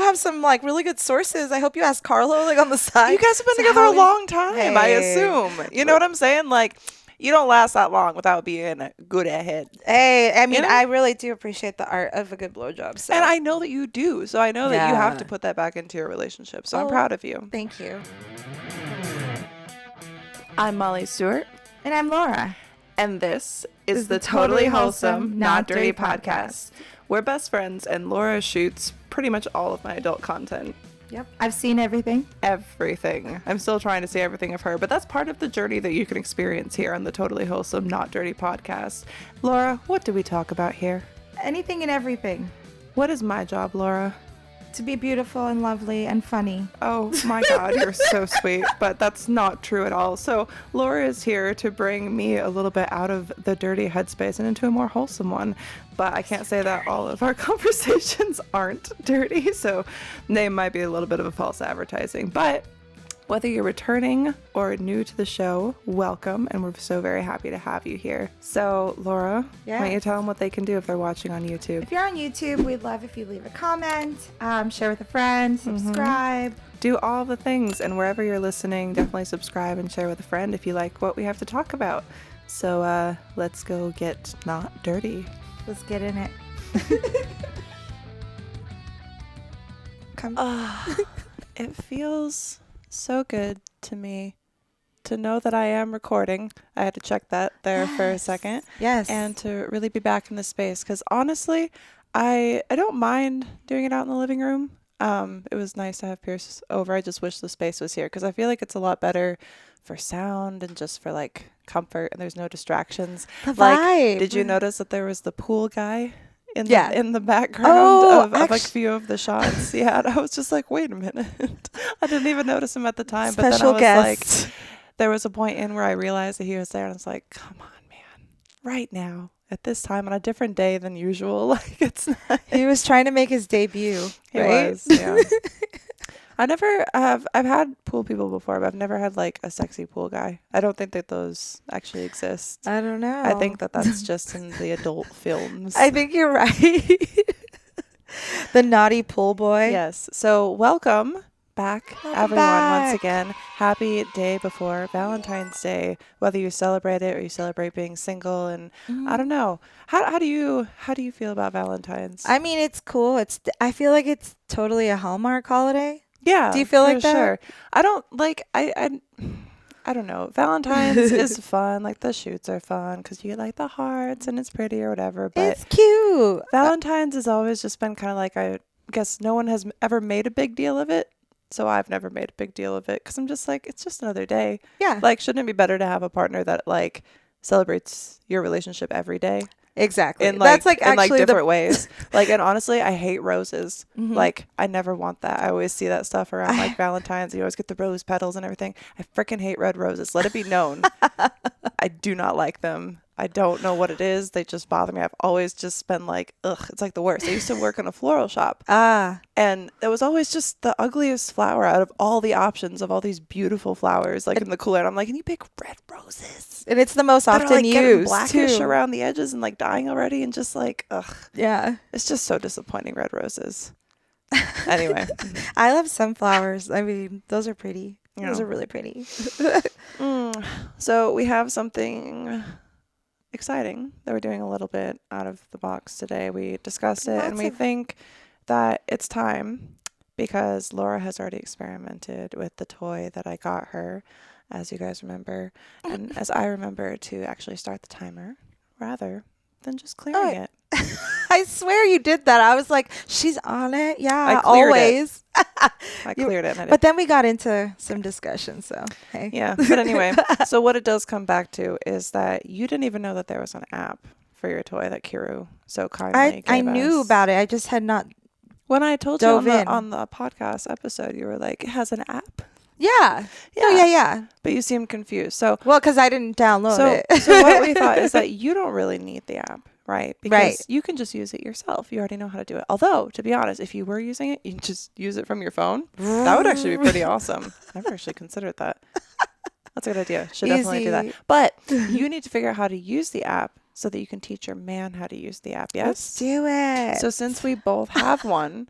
have some like really good sources. I hope you asked Carlo like on the side. You guys have been together a long time, I assume. You know what I'm saying? Like, you don't last that long without being good at head. Hey, I mean, I really do appreciate the art of a good blowjob. So. And I know that you do. So I know that you have to put that back into your relationship. So I'm proud of you. Thank you. I'm Molly Stewart. And I'm Laura. And this is the Totally Wholesome, Not Dirty podcast. We're best friends, and Laura shoots pretty much all of my adult content. Yep. I've seen everything. Everything. I'm still trying to see everything of her, but that's part of the journey that you can experience here on the Totally Wholesome, Not Dirty podcast. Laura, what do we talk about here? Anything and everything. What is my job, Laura? To be beautiful and lovely and funny. Oh my God, you're so sweet, but that's not true at all. So Laura is here to bring me a little bit out of the dirty headspace and into a more wholesome one. But I can't say that all of our conversations aren't dirty, so they might be a little bit of a false advertising. But whether you're returning or new to the show, welcome, and we're so very happy to have you here. So, Laura, why don't you tell them what they can do if they're watching on YouTube? If you're on YouTube, we'd love if you leave a comment, share with a friend, subscribe. Do all the things, and wherever you're listening, definitely subscribe and share with a friend if you like what we have to talk about. So, let's go get not dirty. Let's get in it. It feels so good to me to know that I am recording. I had to check that there for a second. Yes. And to really be back in the space, because honestly, I don't mind doing it out in the living room. It was nice to have Pierce over. I just wish the space was here, because I feel like it's a lot better for sound and just for like comfort, and there's no distractions. The like, vibe. did you notice that there was the pool guy in the background of like a few of the shots? Yeah, and I was just like, wait a minute. I didn't even notice him at the time. Special but then I was guest. like, there was a point in where I realized that he was there, and I was like, come on, man, right now at this time on a different day than usual. Like, it's not. He was trying to make his debut. He right? was, yeah. I've had pool people before, but I've never had like a sexy pool guy. I don't think that those actually exist. I don't know. I think that that's just in the adult films. I think you're right. The naughty pool boy. Yes. So welcome back, everyone, once again. Happy day before Valentine's Day, whether you celebrate it or you celebrate being single. And I don't know. How do you feel about Valentine's? I mean, it's cool. I feel like it's totally a Hallmark holiday. Yeah. Do you feel like that? Sure. I don't like, I don't know. Valentine's is fun. Like, the shoots are fun because you get like the hearts and it's pretty or whatever. But it's cute. Valentine's has always just been kind of like, I guess no one has ever made a big deal of it. So I've never made a big deal of it because I'm just like, it's just another day. Yeah. Like, shouldn't it be better to have a partner that like celebrates your relationship every day? Exactly. That's like in like different ways. Like, and honestly, I hate roses. Like, I never want that. I always see that stuff around like Valentine's. You always get the rose petals and everything. I freaking hate red roses. Let it be known. I do not like them. I don't know what it is. They just bother me. I've always just been like, ugh, it's like the worst. I used to work in a floral shop. And it was always just the ugliest flower out of all the options of all these beautiful flowers, like in the cooler. And I'm like, can you pick red roses? And it's the most often like used blackish too. around the edges and like dying already, and just like, ugh. Yeah. It's just so disappointing, red roses. Anyway. I love sunflowers. I mean, those are pretty. Those are really pretty. So we have something exciting that we're doing a little bit out of the box today. We discussed it and we think that it's time, because Laura has already experimented with the toy that I got her, as you guys remember, and as I remember, to actually start the timer rather than just clearing it. I swear you did that. I was like, she's on it. Yeah, I cleared always. I cleared it. But then we got into some discussion. So, hey. Yeah. But anyway, so what it does come back to is that you didn't even know that there was an app for your toy that Kiru so kindly gave I knew us. about it. I just had not. When I told you dove on the podcast episode, you were like, it has an app. Yeah. Yeah. But you seemed confused. So, well, because I didn't download it. So what we thought is that you don't really need the app, right? Because you can just use it yourself. You already know how to do it. Although, to be honest, if you were using it, you can just use it from your phone. That would actually be pretty awesome. I've never actually considered that. That's a good idea. Should definitely do that. But you need to figure out how to use the app so that you can teach your man how to use the app. Yes? Let's do it. So since we both have one,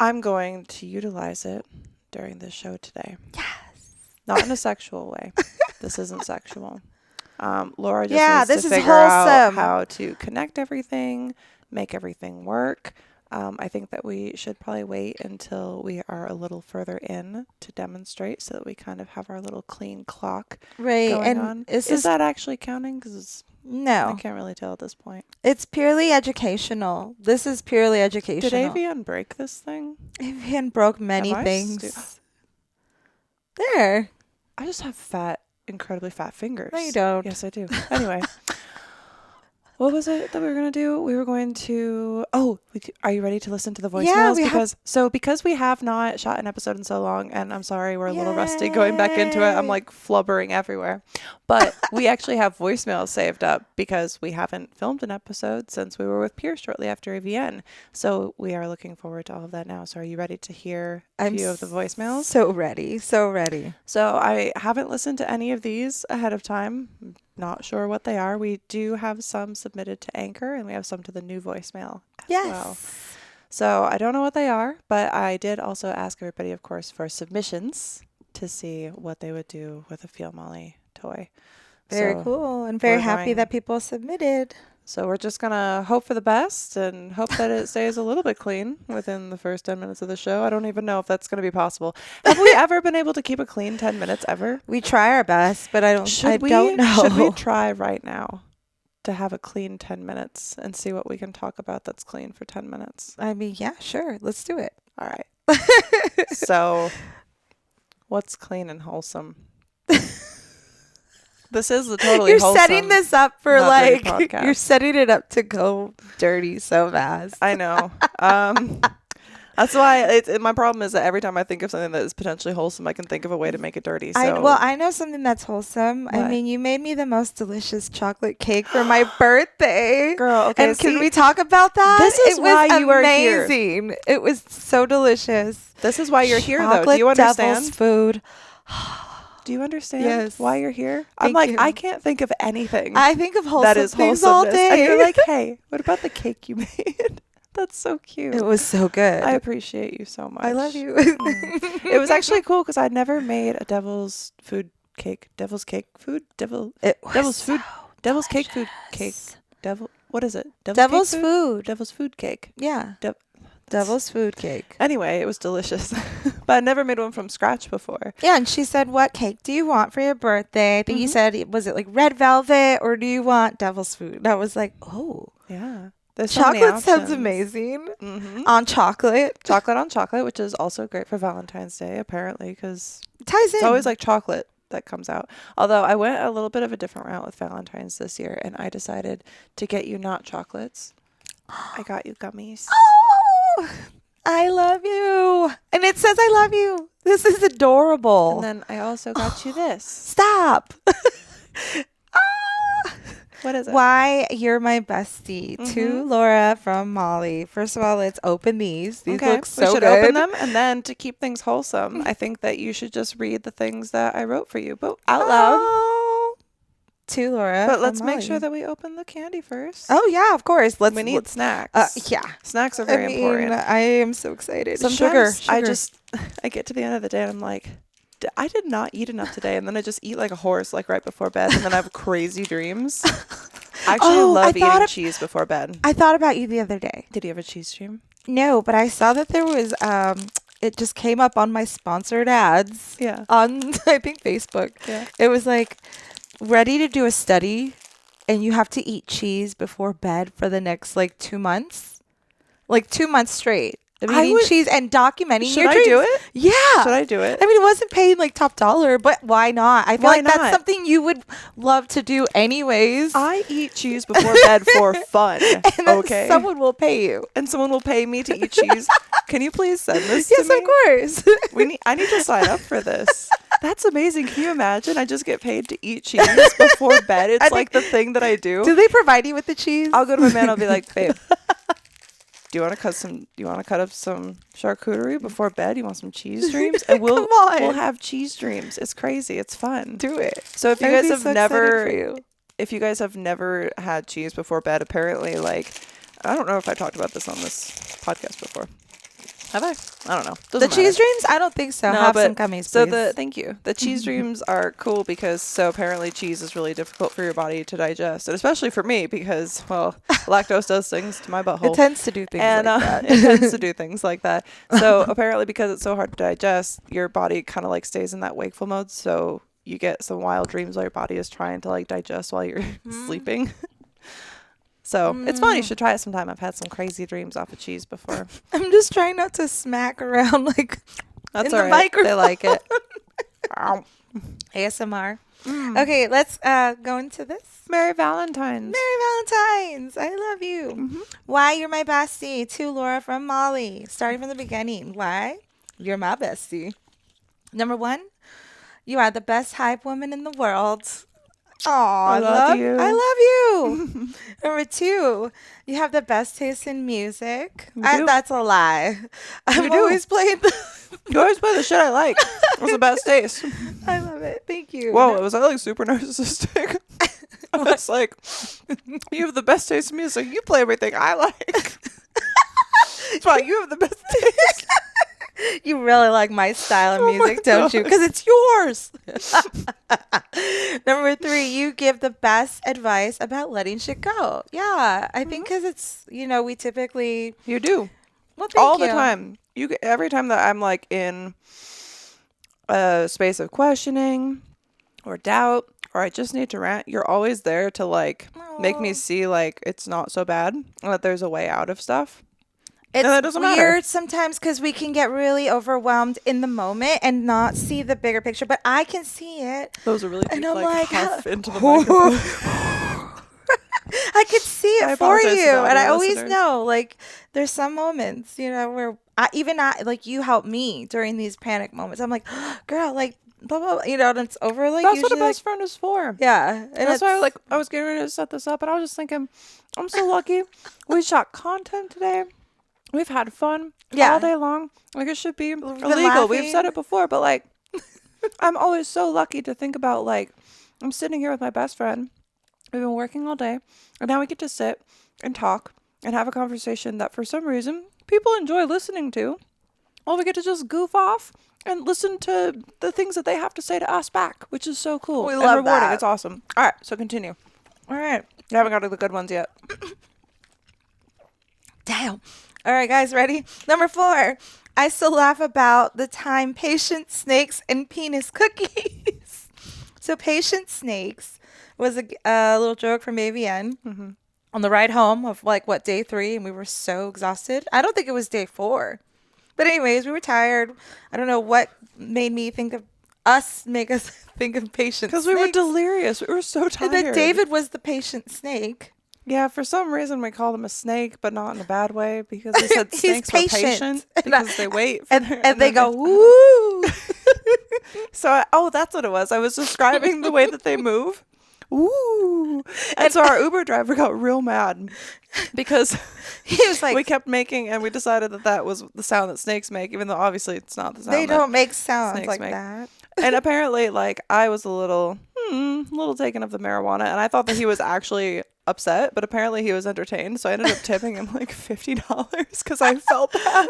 I'm going to utilize it during this show today. Yes. Not in a sexual way. This isn't sexual. Laura just Yeah, needs this to is figure out wholesome. how to connect everything, make everything work. I think that we should probably wait until we are a little further in to demonstrate so that we kind of have our little clean clock Right. going And on. is that actually counting? Because I no, can't really tell at this point. it's purely educational. This is purely educational. Did Avian break this thing? Avian broke many Am I things. There. I just have incredibly fat fingers. No, you don't. Yes, I do. Anyway. What was it that we were going to do? We were going to... are you ready to listen to the voicemails? Yeah, because we have not shot an episode in so long, and I'm sorry, we're a little rusty going back into it. I'm like flubbering everywhere. But we actually have voicemails saved up because we haven't filmed an episode since we were with Pierce shortly after AVN. So we are looking forward to all of that now. So are you ready to hear a few of the voicemails? So ready. So ready. So I haven't listened to any of these ahead of time. Not sure what they are. We do have some submitted to Anchor, and we have some to the new voicemail as well. So I don't know what they are, but I did also ask everybody, of course, for submissions to see what they would do with a Feel Molly toy. Very cool, and very happy that people submitted. So we're just going to hope for the best and hope that it stays a little bit clean within the first 10 minutes of the show. I don't even know if that's going to be possible. Have we ever been able to keep a clean 10 minutes ever? We try our best, but I don't know. Should we try right now to have a clean 10 minutes and see what we can talk about that's clean for 10 minutes? I mean, yeah, sure. Let's do it. All right. So what's clean and wholesome? This is the totally wholesome. You're setting this up for like podcast. You're setting it up to go dirty so fast. I know. That's why my problem is that every time I think of something that is potentially wholesome, I can think of a way to make it dirty. So. I know something that's wholesome. What? I mean, you made me the most delicious chocolate cake for my birthday. Girl, okay. And can we talk about that? This is why you are here. Amazing. It was so delicious. This is why you're here, though. Do you understand? Devil's food. Do you understand why you're here? Thank I'm you. I can't think of anything. I think of wholesome that is things all day. And you're like, hey, what about the cake you made? That's so cute. It was so good. I appreciate you so much. I love you. It was actually cool because I'd never made a devil's food cake. Devil's cake food? Devil's food. Devil's cake food cake. What is it? Devil's food. Devil's food cake. Yeah. Devil's food cake. Anyway, it was delicious. But I never made one from scratch before. Yeah, and she said, what cake do you want for your birthday? I think you said, was it like red velvet or do you want devil's food? And I was like, oh. Yeah. There's chocolate sounds amazing. Mm-hmm. On chocolate. Chocolate on chocolate, which is also great for Valentine's Day, apparently, because ties in. It's always like chocolate that comes out. Although I went a little bit of a different route with Valentine's this year, and I decided to get you not chocolates. I got you gummies. Oh, I love you. And it says I love you. This is adorable. And then I also got you this. Stop. What is it? Why you're my bestie. To Laura from Molly. First of all, let's open these. These look so good. We should open them, and then to keep things wholesome, I think that you should just read the things that I wrote for you, but out loud. To Laura. But let's make sure that we open the candy first. Oh yeah, of course. We need snacks. Yeah, snacks are very important. I am so excited. Sometimes Sugar. I get to the end of the day and I'm like, I did not eat enough today, and then I just eat like a horse, like right before bed, and then I have crazy dreams. I actually love eating cheese before bed. I thought about you the other day. Did you have a cheese dream? No, but I saw that there was it just came up on my sponsored ads. Yeah. On I think Facebook. Yeah. It was like ready to do a study, and you have to eat cheese before bed for the next like 2 months, like 2 months straight. Eating cheese and documenting your dreams. Should I do it? Yeah. Should I do it? I mean, it wasn't paying like top dollar, but why not? I feel like that's something you would love to do anyways. I eat cheese before bed for fun. And then someone will pay you. And someone will pay me to eat cheese. Can you please send this to me? Yes, of course. I need to sign up for this. That's amazing. Can you imagine? I just get paid to eat cheese before bed. It's like the thing that I do. Do they provide you with the cheese? I'll go to my man. I'll be like, babe, do you want to cut up some charcuterie before bed? You want some cheese dreams? And we'll have cheese dreams. It's crazy. It's fun. Do it. So if you guys have never had cheese before bed, apparently, like, I don't know if I talked about this on this podcast before. Have I? I don't know. The cheese dreams? I don't think so. No, Have but some gummies, so please. thank you. The cheese dreams are cool because apparently cheese is really difficult for your body to digest, and especially for me because lactose does things to my butthole. It tends to do things like that. It tends to do things like that. So apparently because it's so hard to digest, your body kind of like stays in that wakeful mode. So you get some wild dreams while your body is trying to like digest while you're sleeping. So it's fun. You should try it sometime. I've had some crazy dreams off of cheese before. I'm just trying not to smack around like That's in all the right. microphone. They like it. ASMR. Okay, let's go into this. Merry Valentine's. Merry Valentine's. I love you. Why you're my bestie. To Laura from Molly. Starting from the beginning. Why you're my bestie. Number 1, you are the best hype woman in the world. Aw, I love you. I love you. Number 2, you have the best taste in music. That's a lie. I'm always playing You always play the shit I like. What's the best taste? I love it. Thank you. Whoa, was I like super narcissistic? I was like, you have the best taste in music. You play everything I like. That's why you have the best taste. You really like my style of music, don't you? Because it's yours. Number 3, you give the best advice about letting shit go. Yeah, I think because it's, we typically... You do. Well, thank all you. the time. Every time that I'm like in a space of questioning or doubt, or I just need to rant, you're always there to like make me see like it's not so bad and that there's a way out of stuff. It's that doesn't weird matter. Sometimes because we can get really overwhelmed in the moment and not see the bigger picture, but I can see it. Those are really deep, and I'm like huff into the microphone. I could see it for apologize to you, the and I audio always listeners. know like there's some moments, where I like you help me during these panic moments. I'm like, girl, like blah blah, blah, and it's over. Like That's what a usually, best friend is for. yeah, and That's why I was getting ready to set this up, and I was just thinking, I'm so lucky. We shot content today. We've had fun all day long. Like it should be illegal. We've said it before, but like I'm always so lucky to think about like I'm sitting here with my best friend. We've been working all day, and now we get to sit and talk and have a conversation that for some reason people enjoy listening to. Or we get to just goof off and listen to the things that they have to say to us back, which is so cool. We and love rewarding. that. It's awesome. All right, so continue. all right. You haven't got to the good ones yet. Damn. All right, guys, ready? Number 4, I still laugh about the time patient snakes and penis cookies. So patient snakes was a little joke from AVN on the ride home of day 3, and we were so exhausted. I don't think it was day 4. But anyways, we were tired. I don't know what made me think of make us think of patient snakes. Because we were delirious. We were so tired. And then David was the patient snake. Yeah, for some reason we called him a snake, but not in a bad way because we said He's snakes were patient. patient because they wait. For And they go, woo. So, that's what it was. I was describing the way that they move. Ooh. And so our Uber driver got real mad because he was like, we kept making, and we decided that was the sound that snakes make, even though obviously it's not the sound. they don't make sounds snakes like make. that. And apparently, like, I was a little taken of the marijuana, and I thought that he was actually upset, but apparently he was entertained, so I ended up tipping him like $50 because I felt bad.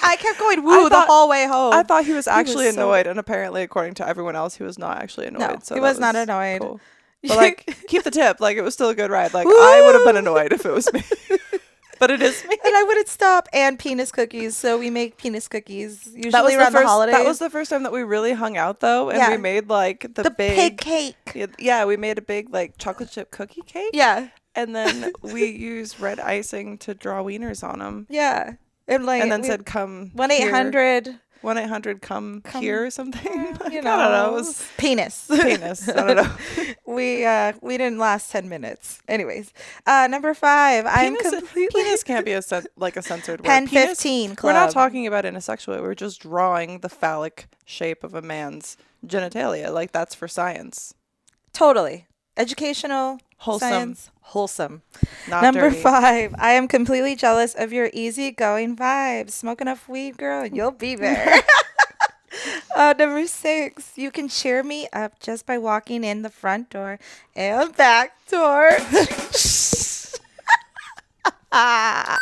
I kept going woo the whole way home. I thought he was actually was so- annoyed, and apparently, according to everyone else, he was not actually annoyed. No, so he that was not annoyed. Cool. But like, keep the tip. Like, it was still a good ride. Like, I would have been annoyed if it was me. But it is me. And I wouldn't stop. And penis cookies. So we make penis cookies usually That was around the holidays. That was the first time that we really hung out, though, and we made like the big pig cake. Yeah, we made a big like chocolate chip cookie cake. Yeah. And then we used red icing to draw wieners on them. Yeah. And then said, "Come 1-800 1-800 come here" or something. You I don't know. It was penis. penis. I don't know. We didn't last 10 minutes. Anyways, number 5. I'm completely Penis can't be a censored word. Pen Penis, 15 club. We're not talking about in a sexual way. We're just drawing the phallic shape of a man's genitalia. Like, that's for science. Totally. Educational, Wholesome. science, wholesome. Not Number dirty. 5, I am completely jealous of your easygoing vibes. Smoke enough weed, girl, and you'll be there. Number 6, you can cheer me up just by walking in the front door and back door. I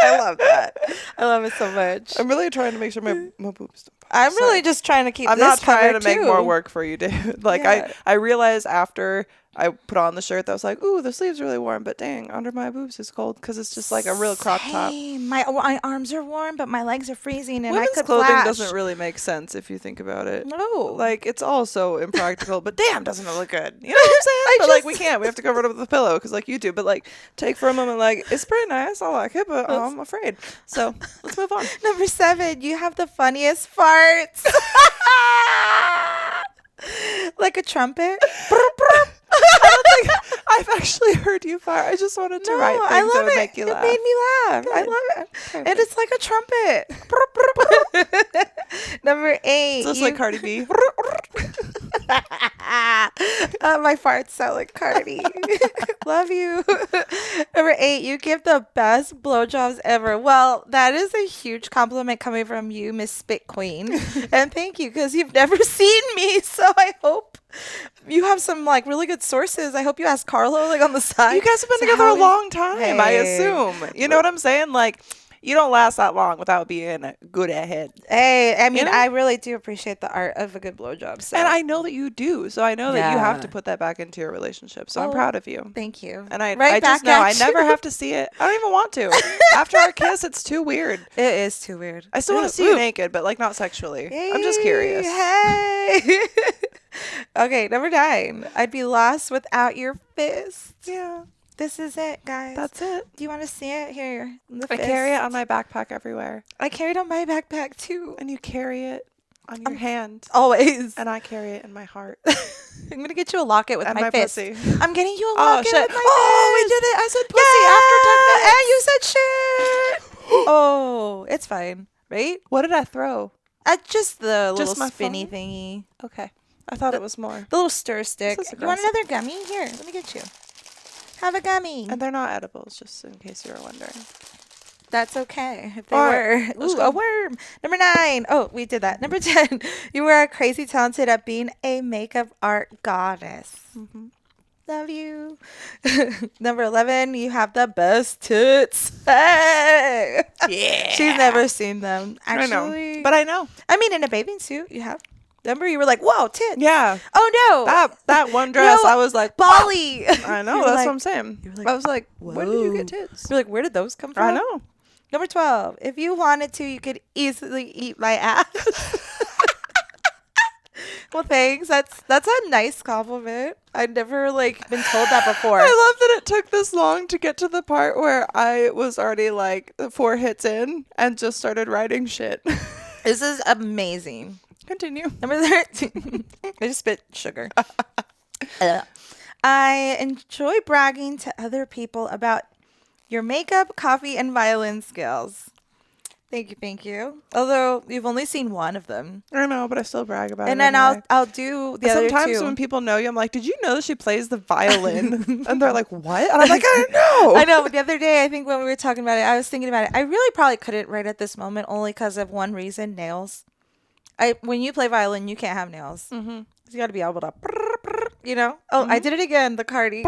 love that. I love it so much. I'm really trying to make sure my boobs don't pop. I'm really just trying to keep I'm this not trying to covered, make too. more work for you, dude. Like, Yeah. I realized after I put on the shirt that I was like, ooh, the sleeve's really warm, but dang, under my boobs is cold because it's just like a real crop top. Same. My arms are warm, but my legs are freezing, and Women's I could clothing flash. doesn't really make sense if you think about it. No. Like, it's all so impractical, but damn, doesn't it look good? You know what I'm saying? But, like, we can't. We have to cover it up with a pillow because, like, you do. But, like, take for a moment, like, it's pretty nice. I like it, but I'm afraid. So, let's move on. Number 7, you have the funniest farts. Like a trumpet. I don't think I've actually heard you fart. I just wanted to write things I love that would it. make you laugh. It made me laugh. I Good. love it. Perfect. And it's like a trumpet. Number 8. So it's like Cardi B. My farts sound like Cardi. Love you. Number 8, you give the best blowjobs ever. Well, that is a huge compliment coming from you, Miss Spit Queen. And thank you, because you've never seen me. So I hope you have some like really good sources. I hope you asked Carlo like on the side. You guys have been So together how a long time, I Hey. assume. You know what I'm saying? Like, you don't last that long without being good at head. Hey, I mean, You know? I really do appreciate the art of a good blowjob. So. And I know that you do. So I know that you have Yeah. to put that back into your relationship. So I'm Oh, proud of you. Thank you. And I Right just back know I at never you. have to see it. I don't even want to. After our kiss, it's too weird. It is too weird. I still want to see you naked, but like not sexually. I'm just curious. Hey. Okay, number 9. I'd be lost without your fist. Yeah, This is it, guys. that's it. Do you want to see it here? The I carry it fist. on my backpack everywhere. I carry it on my backpack too. And you carry it on your hand. Always. And I carry it in my heart. I'm gonna get you a locket with And my my fist. pussy. I'm getting you a Oh, locket shit. with my Oh, we fist. did it. I said pussy after 10 minutes. And you said shit. Oh, it's fine, right? What did I throw? Just the Just little my spinny phone? thingy. Okay. I thought it was more. The little stir stick. This is You want aggressive. another gummy? Here, let me get you. Have a gummy. And they're not edibles, just in case you were wondering. That's okay if they All were. right, let's Ooh, go. a worm. Number 9. Oh, we did that. Number 10. You were crazy talented at being a makeup art goddess. Mm-hmm. Love you. Number 11. You have the best tits. Hey. Yeah. She's never seen them. I Actually, know. But I know. I mean, in a bathing suit, you have. Remember, you were like, "Whoa, tits!" Yeah. Oh no, That one dress, No, I was like, Bali. I know. You were That's like- what I'm saying. you were like, I was like, when did you whoa. get tits? You're like, where did those come from? I know. Number 12. If you wanted to, you could easily eat my ass. Well, thanks. That's a nice compliment. I'd never like been told that before. I love that it took this long to get to the part where I was already like 4 hits in and just started writing shit. This is amazing. Continue. Number 13. I just spit sugar. I enjoy bragging to other people about your makeup, coffee, and violin skills. Thank you, thank you. Although you've only seen one of them. I know, but I still brag about And it. then anyway. I'll do the other Sometimes two. when people know you, I'm like, did you know that she plays the violin? And they're like, what? And I'm like, I don't know. I know, but the other day, I think when we were talking about it, I was thinking about it. I really probably couldn't right at this moment, only because of one reason: nails. When you play violin, you can't have nails. Mm-hmm. You got to be able to, you know. Oh, I did it again. The Cardi.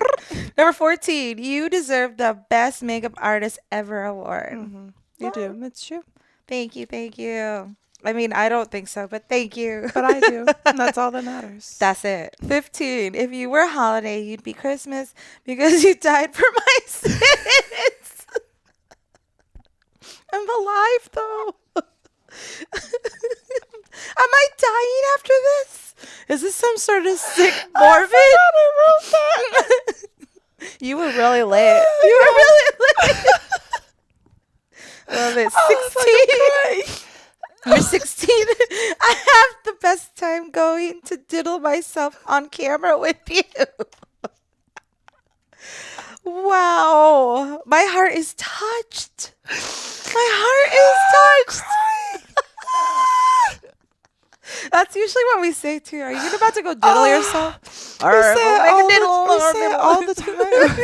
Number 14. You deserve the best makeup artist ever award. Mm-hmm. You do. It's true. Thank you, thank you. I mean, I don't think so, but thank you. But I do. And that's all that matters. That's it. 15. If you were a holiday, you'd be Christmas because you died for my sins. I'm alive, though. Am I dying after this? Is this some sort of sick morbid? I wrote that. You were really lit. You were really lit. Love it. 16. You're 16. I have the best time going to diddle myself on camera with you. Wow. My heart is touched. My heart is touched. That's usually what we say too. Are you about to go diddle yourself? We say it all the time.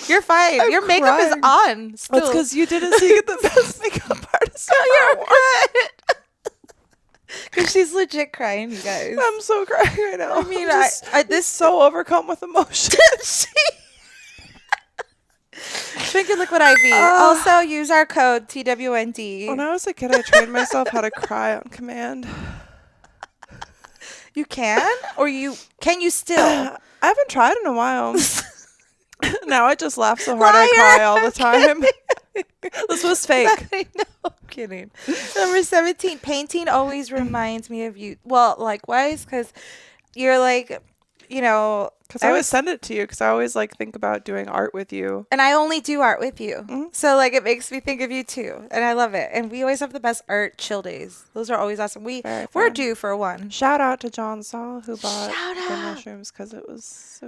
You're fine. I'm Your makeup is crying. on. Still. That's because you didn't see it the best makeup artist. You're good. Because she's legit crying, you guys. I'm so crying right now. I mean, I'm just this so overcome with emotion. Drink your liquid IV. Also, use our code TWND. When I was a kid, I trained myself how to cry on command. You can? Or can you still? I haven't tried in a while. Now I just laugh so hard Liar. I cry all the time. This was fake. I know. I'm kidding. Number 17. Painting always reminds me of you. Well, likewise, because you're like, you know. Because I always send it to you because I always like think about doing art with you. And I only do art with you. Mm-hmm. So like it makes me think of you too. And I love it. And we always have the best art chill days. Those are always awesome. We're due for one. Shout out to John Saul who bought Shout the out. mushrooms because it was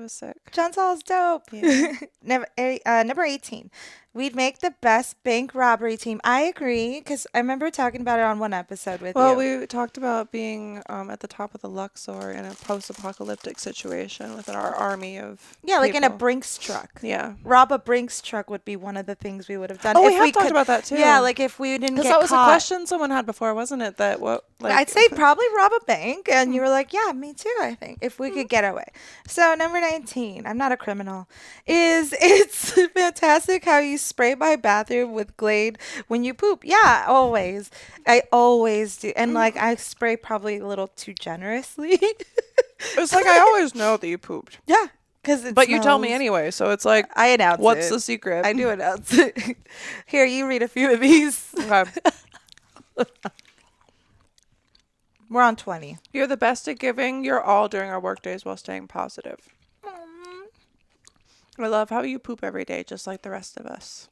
sick. John Saul's dope. Yeah. Number 18. We'd make the best bank robbery team. I agree because I remember talking about it on one episode with you. Well, we talked about being at the top of the Luxor in a post-apocalyptic situation with our army of like in a people. Brinks truck. Yeah. Rob a Brinks truck would be one of the things we would have done. Oh, if we have we talked could, about that too. Yeah, like if we didn't get Because that was caught. a question someone had before, wasn't it? That what? Like, I'd say probably rob a bank, and you were like, "Yeah, me too." I think if we could get away. So number 19, I'm not a criminal. It's fantastic how you spray my bathroom with Glade when you poop. Yeah, always. I always do, and like I spray probably a little too generously. It's like I always know that you pooped. Yeah, because But you tell me anyway, so it's like, I announce what's it. the secret? I do announce it. Here, you read a few of these. Okay. We're on 20. You're the best at giving your all during our work days while staying positive. I love how you poop every day, just like the rest of us.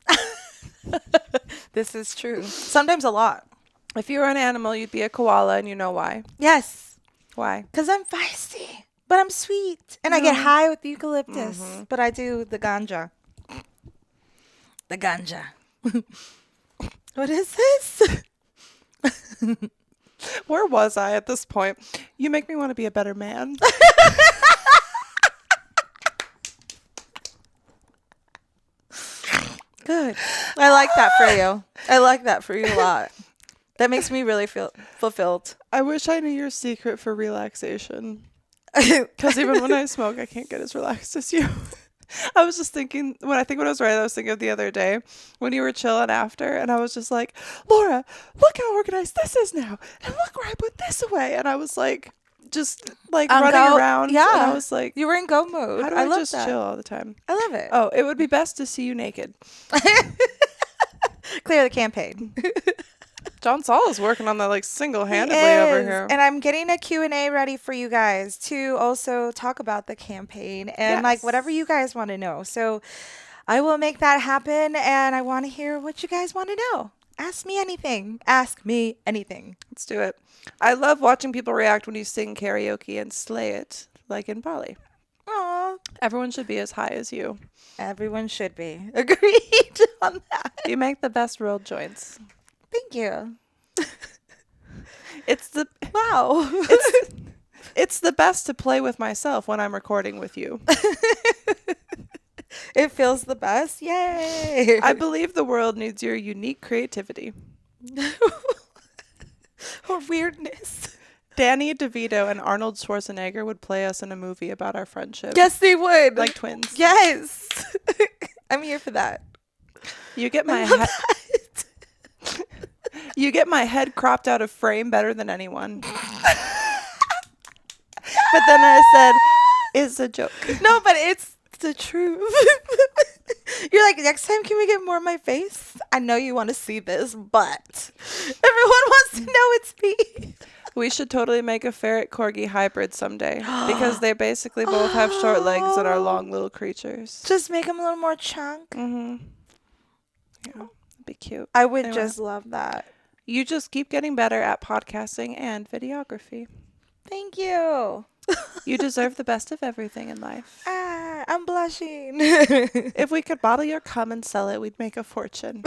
This is true. Sometimes a lot. If you were an animal, you'd be a koala, and you know why. Yes. Why? Because I'm feisty, but I'm sweet. And I get high with eucalyptus, but I do the ganja. The ganja. What is this? Where was I at this point? You make me want to be a better man. Good. I like that for you. I like that for you a lot. That makes me really feel fulfilled. I wish I knew your secret for relaxation. Because even when I smoke, I can't get as relaxed as you. I was just thinking, when I was right, I was thinking of the other day when you were chilling after, and I was just like, Laura, look how organized this is now. And look where I put this away. And I was like, just like running around. Yeah. And I was like, You were in go mode. how do I I love just that. chill all the time? I love it. Oh, it would be best to see you naked. Clear the campaign. John Saul is working on that like single-handedly over here. And I'm getting a Q&A ready for you guys to also talk about the campaign and like whatever you guys want to know. So I will make that happen, and I want to hear what you guys want to know. Ask me anything. Ask me anything. Let's do it. I love watching people react when you sing karaoke and slay it, like in Bali. Aw. Everyone should be as high as you. Everyone should be. Agreed on that. You make the best rolled joints. Thank you. It's the Wow. it's the best to play with myself when I'm recording with you. It feels the best. Yay. I believe the world needs your unique creativity. Or weirdness. Danny DeVito and Arnold Schwarzenegger would play us in a movie about our friendship. Yes, they would. Like twins. Yes. I'm here for that. You get my head You get my head cropped out of frame better than anyone. But then I said, it's a joke. No, but it's the truth. You're like, next time, can we get more of my face? I know you want to see this, but everyone wants to know it's me. We should totally make a ferret corgi hybrid someday because they basically both have short legs and are long little creatures. Just make them a little more chunk. Mm-hmm. Yeah, it'd be cute. I would Anyway. just love that. You just keep getting better at podcasting and videography. Thank you. You deserve the best of everything in life. I'm blushing. If we could bottle your cum and sell it, we'd make a fortune.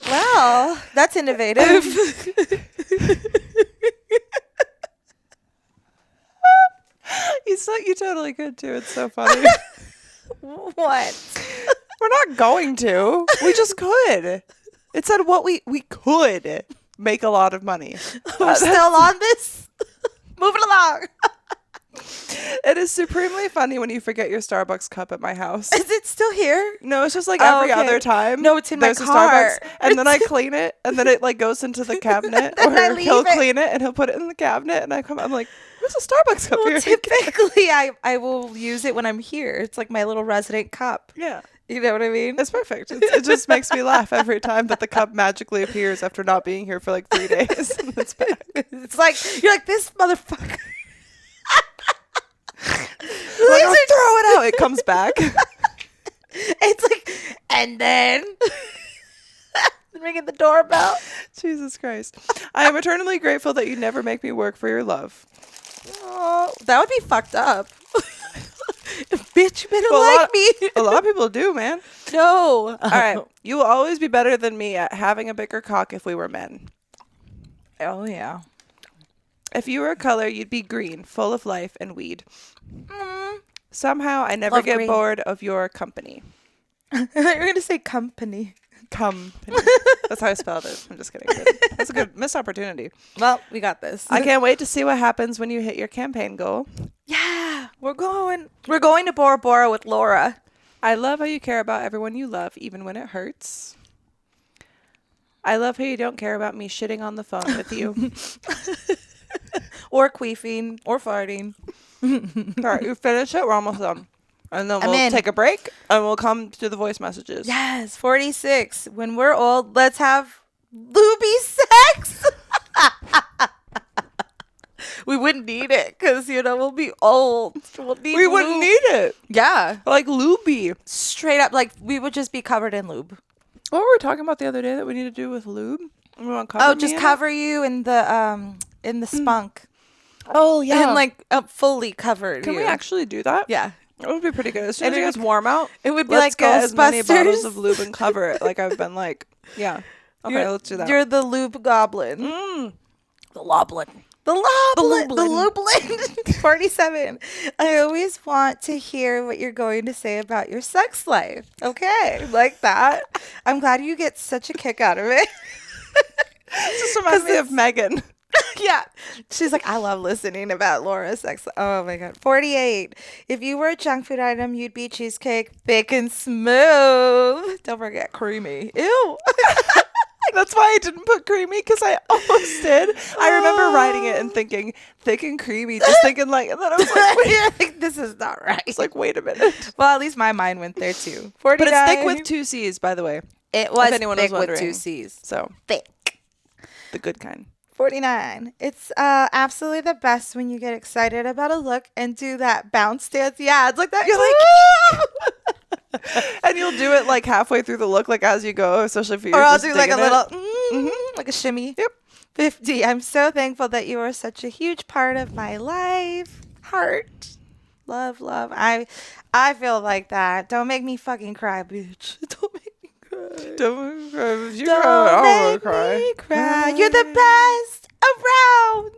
Well, that's innovative. You totally could too. It's so funny. What? We're not going to. We just could. It said what we could make a lot of money. We're still on this? Moving along. It is supremely funny when you forget your Starbucks cup at my house. Is it still here? No, it's just like Oh, every okay. other time. No, it's in my there's car. a Starbucks, and then I clean it, and then it like goes into the cabinet, Then I or leave he'll it. clean it and he'll put it in the cabinet, and I'm like, "Where's the Starbucks cup Well, here?" typically I will use it when I'm here. It's like my little resident cup. Yeah, You know what I mean? it's perfect. It just makes me laugh every time that the cup magically appears after not being here for like 3 days. It's back. It's like you're like this motherfucker. Like, I'll throw it out. It comes back. It's like, and then ringing the doorbell. Jesus Christ. I am eternally grateful that you never make me work for your love. Oh, that would be fucked up. Bitch, you better Well, like me. A lot of people do, man. No. All right. You will always be better than me at having a bigger cock if we were men. Oh, yeah. If you were a color, you'd be green, full of life and weed. Mm. Somehow, I never Love get green. bored of your company. I thought you were going to say company. Company. That's how I spelled it. I'm just kidding. That's a good missed opportunity. Well, we got this. I can't wait to see what happens when you hit your campaign goal. Yeah, we're going to Bora Bora with Laura. I love how you care about everyone you love, even when it hurts. I love how you don't care about me shitting on the phone with you. Or queefing or farting. All right, you finish it. We're almost done. And then I'm we'll in. take a break and we'll come to the voice messages. Yes, 46. When we're old, let's have looby sex. We wouldn't need it because, we'll be old. We wouldn't need it. Yeah. Like lubey. Straight up, like, we would just be covered in lube. What were we talking about the other day that we need to do with lube? We want to cover Oh, me just in cover you in the spunk. Oh, yeah. And, like, fully covered Can you. we actually do that? Yeah. That would be pretty good. As soon And as it it gets would- warm out, It would be let's like get as many bottles Ghostbusters. of lube and cover it. Like I've been like, yeah. Okay, let's do that. You're the lube goblin. The loblin. The loblin. The lublin. lublin. 47. I always want to hear what you're going to say about your sex life. Okay. Like that. I'm glad you get such a kick out of it. It just reminds me of Megan. Yeah. She's like, I love listening about Laura's sex. Oh my God. 48. If you were a junk food item, you'd be cheesecake, thick and smooth. Don't forget creamy. Ew. That's why I didn't put creamy, because I almost did. I remember writing it and thinking thick and creamy, just thinking like, and then I was like, wait. You're like, this is not right. It's like, wait a minute. Well, at least my mind went there too. 49. But it's thick with 2 C's, by the way. It was anyone thick was with wondering. 2 C's. So Thick. the good kind. 49. It's absolutely the best when you get excited about a look and do that bounce dance. Yeah, it's like that. You're like, and you'll do it like halfway through the look, like as you go, especially if you're or I'll just do like a digging it. little, like a shimmy. Yep. 50. I'm so thankful that you are such a huge part of my life. Heart. Love, love. I feel like that. Don't make me fucking cry, bitch. Don't make me cry. Don't cry. If you Don't cry, I'll make cry. me cry. You're the best around.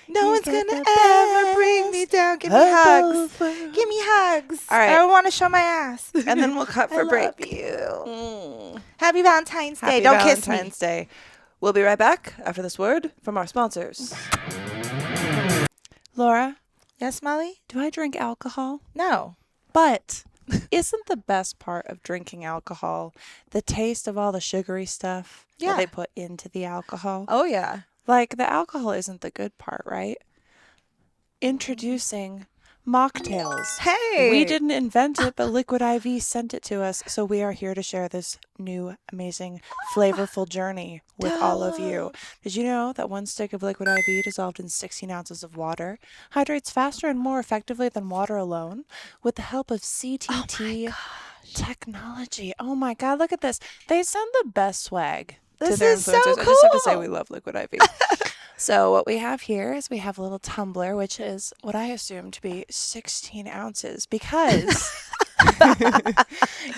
No one's gonna ever bring me down. Give me hugs. Give me hugs. All right. I don't want to show my ass. And then we'll cut for I break. love you. Happy Valentine's Day. Happy Don't kiss Valentine's me. Day. We'll be right back after this word from our sponsors. Laura, Yes, Molly? do I drink alcohol? No. But isn't the best part of drinking alcohol the taste of all the sugary stuff Yeah. that they put into the alcohol? Oh, yeah. Like, the alcohol isn't the good part, right? Introducing mocktails. Hey. We didn't invent it, but Liquid IV sent it to us, so we are here to share this new, amazing, flavorful journey with all of you. Did you know that 1 stick of Liquid IV dissolved in 16 ounces of water hydrates faster and more effectively than water alone with the help of CTT technology? Oh my God, look at this. They send the best swag to This their is so influencers. I just have to say cool. we love Liquid IV. So what we have here is we have a little tumbler, which is what I assume to be 16 ounces, because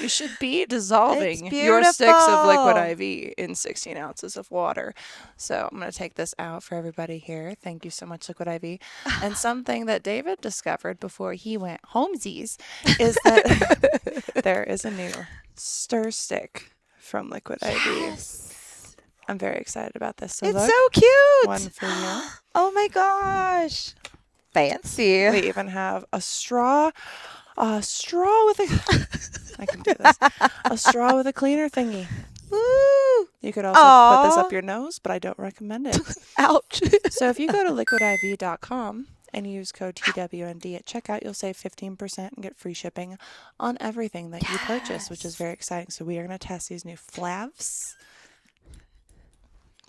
you should be dissolving It's your sticks of Liquid beautiful. IV in 16 ounces of water. So I'm going to take this out for everybody here. Thank you so much, Liquid IV. And something that David discovered before he went homesies is that there is a new stir stick from Liquid IV. Yes. I'm very excited about this. So It's look, so cute. one for you. Oh my gosh. Fancy. We even have a straw with a, I can do this, a straw with a cleaner thingy. Woo! You could also put this Aw. up your nose, but I don't recommend it. Ouch. So if you go to liquidiv.com and use code TWND at checkout, you'll save 15% and get free shipping on everything that you purchase, which is very exciting. So we are going to test these new flavs.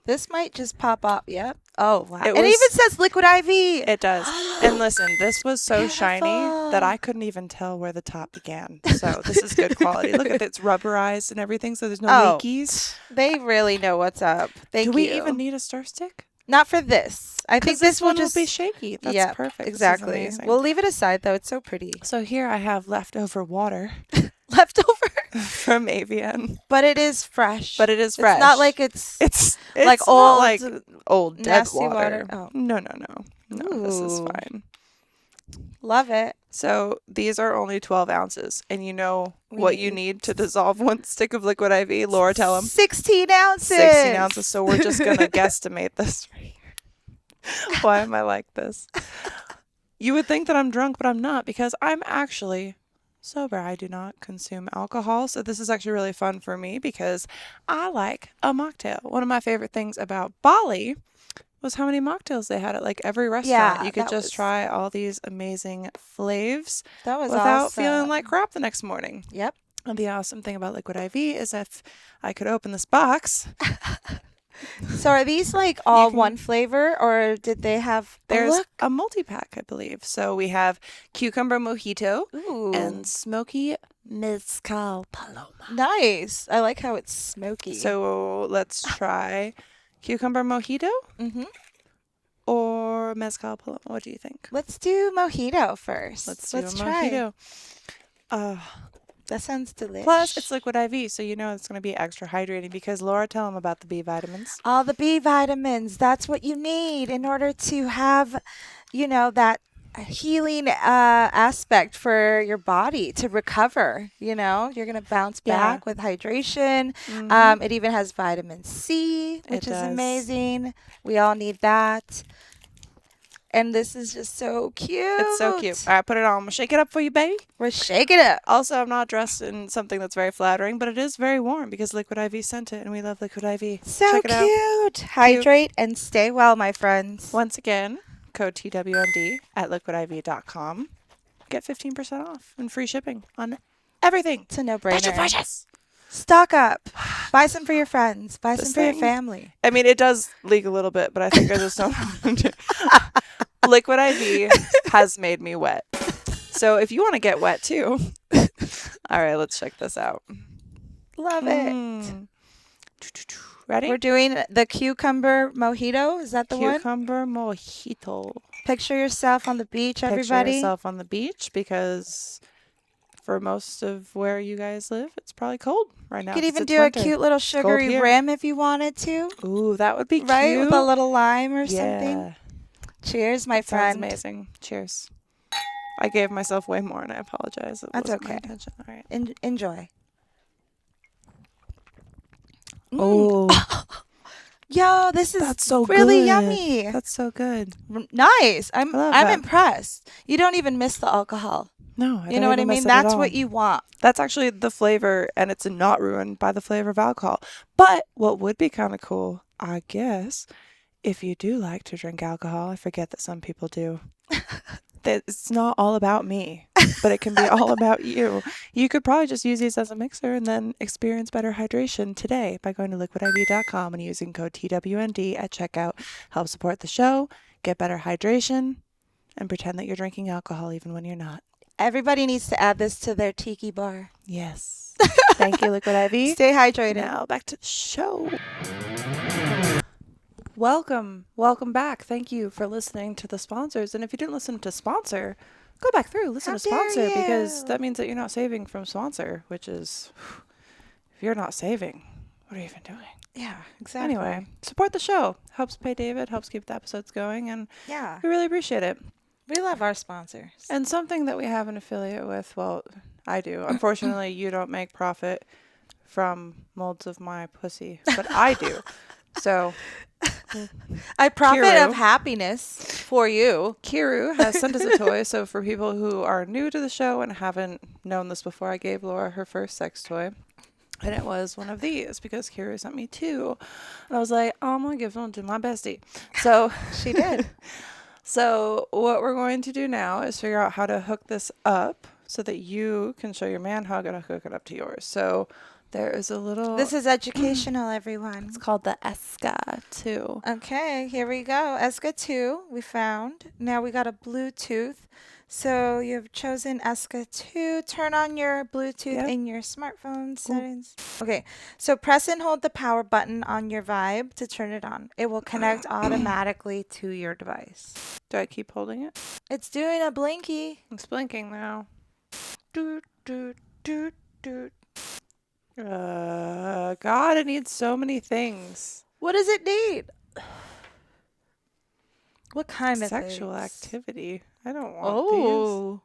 This might just pop up. Yep. Oh, wow. It It was- even says Liquid IV. It does. And listen, this was so shiny Beautiful. that I couldn't even tell where the top began. So this is good quality. Look at it. It's rubberized and everything, so there's no Oh. leakies. They really know what's up. Thank Do you. we even need a stir stick? Not for this. I think Because this will one just will be shaky. That's yeah, perfect. This is exactly. amazing. We'll leave it aside though. It's so pretty. So here I have leftover water Leftover, from AVN. but it is fresh. But it is fresh. It's not like it's It's like not old, like old dead nasty water. water. Oh. No. No, this is Ooh. fine. Love it. So these are only 12 ounces, and you know We what you need to dissolve one stick of liquid IV. Laura, tell them. 16 ounces. 16 ounces. So we're just gonna guesstimate this. Why am I like this? You would think that I'm drunk, but I'm not, because I'm actually sober. I do not consume alcohol. So this is actually really fun for me because I like a mocktail. One of my favorite things about Bali was how many mocktails they had at like every restaurant. Yeah, You could that just was- try all these amazing flavs That was without awesome. feeling like crap the next morning. Yep. And the awesome thing about Liquid IV is if I could open this box, So are these like all can- one flavor, or did they have? there's look. a multi-pack, I believe. So we have cucumber mojito Ooh, and smoky mezcal paloma. nice. I like how it's smoky. So let's try cucumber mojito hmm or mezcal paloma. What do you think? let's do mojito first. Let's do a try. mojito. That sounds delicious. Plus, it's liquid IV, so you know it's going to be extra hydrating because Laura, tell them about the B vitamins. all the B vitamins. That's what you need in order to have, that healing aspect for your body to recover. You're gonna bounce Yeah. back with hydration. Mhm. It even has vitamin C, which is does. amazing. We all need that. And this is just so cute. It's so cute. All right, put it on. I'm going to shake it up for you, baby. We're shaking it. Also, I'm not dressed in something that's very flattering, but it is very warm because Liquid IV sent it, and we love Liquid IV. So Check it out. cute. Hydrate and stay well, my friends. Once again, code TWND at liquidiv.com. Get 15% off and free shipping on everything. It's a That you no-brainer. purchase. Stock up. Buy some for your friends. Buy This some for your thing- family. I mean, it does leak a little bit, but I think I just don't. Liquid IV has made me wet. So if you want to get wet too. All right, let's check this out. Love it. Mm. Ready? We're doing the cucumber mojito. Is that the one? Cucumber mojito. Picture yourself on the beach, everybody. Picture yourself on the beach because for most of where you guys live, it's probably cold right now. You could 'cause even it's do winter. a cute little sugary here. rim if you wanted to. Ooh, that would be Right? cute. With a little lime or yeah. something. Cheers, my Sounds friend. amazing. Cheers. I gave myself way more and I apologize. It That's wasn't my okay. intention. All right. Enjoy. Oh, Yo, this is that's so really good. yummy. That's so good. Nice. I'm love that. impressed. You don't even miss the alcohol. No, You know what I mean? That's what you want. That's actually the flavor, and it's not ruined by the flavor of alcohol. But what would be kind of cool, I guess, if you do like to drink alcohol, I forget that some people do. That it's not all about me, but it can be all about you. You could probably just use these as a mixer and then experience better hydration today by going to liquidiv.com and using code TWND at checkout. Help support the show, get better hydration, and pretend that you're drinking alcohol even when you're not. Everybody needs to add this to their tiki bar. Yes. Thank you, Liquid IV. Stay hydrated. Now back to the show. Welcome back. Thank you for listening to the sponsors. And if you didn't listen to sponsor, go back through, listen How to sponsor, dare because you. that means that you're not saving from sponsor, which is, if you're not saving, what are you even doing? Yeah, exactly. Anyway, support the show. Helps pay David, helps keep the episodes going, and Yeah, we really appreciate it. we love our sponsors. And something that we have an affiliate with, well, I do. Unfortunately, you don't make profit from molds of my pussy, but I do. So I profit of Kiru. happiness for you. Kiru has sent us a toy. So for people who are new to the show and haven't known this before, I gave Laura her first sex toy. And it was one of these because Kiru sent me two. And I was like, oh, I'm going to give one to my bestie. So She did. So what we're going to do now is figure out how to hook this up so that you can show your man how to hook it up to yours. So there is a little... This is educational, everyone. It's called the Esca 2. Okay, here we go. ESCA 2, we found. Now we got a Bluetooth. So you've chosen ESCA 2. Turn on your Bluetooth in your smartphone settings. Okay, so press and hold the power button on your Vibe to turn it on. It will connect automatically to your device. Do I keep holding it? It's doing a blinky. It's blinking now. Doot, doot, doot, doot. God, it needs so many things. What does it need? What kind of Sexual things? activity. I don't want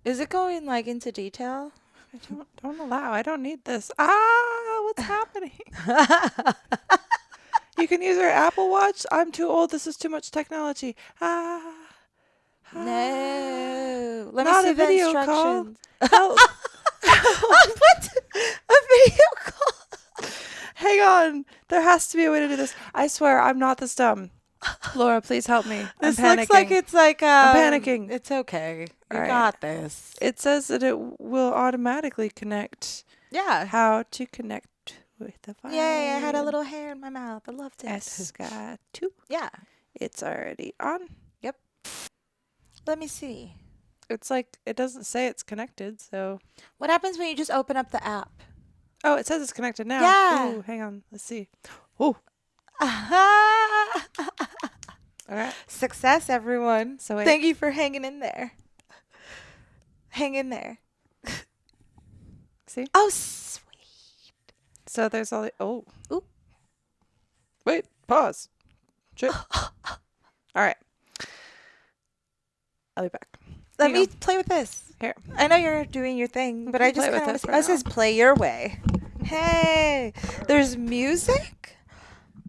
these. Is it going like into detail? I don't allow. I don't need this. Ah, what's happening? You can use your Apple Watch. I'm too old. This is too much technology. No. Let me Not see a the video call. instructions. Help. What? A video call? Hang on. There has to be a way to do this. I swear I'm not this dumb. Laura, please help me. This I'm panicking. looks like it's like I'm panicking. It's okay. You All right. got this. It says that it will automatically connect. Yeah. How to connect with the phone. Yay, I had a little hair in my mouth. I loved it. Esca 2. Yeah. It's already on. Yep. Let me see. It's like, it doesn't say it's connected, so. What happens when you just open up the app? Oh, it says it's connected now. Yeah. Ooh, hang on. Let's see. Oh. All right. Success, everyone. So wait. Thank you for hanging in there. Hang in there. See? Oh, sweet. So there's all the, oh. Ooh. Wait, pause. Shit. All right. I'll be back. Let me play with this. Here. I know you're doing your thing, but I just play with kind this of right this is play your way. Hey, there's music?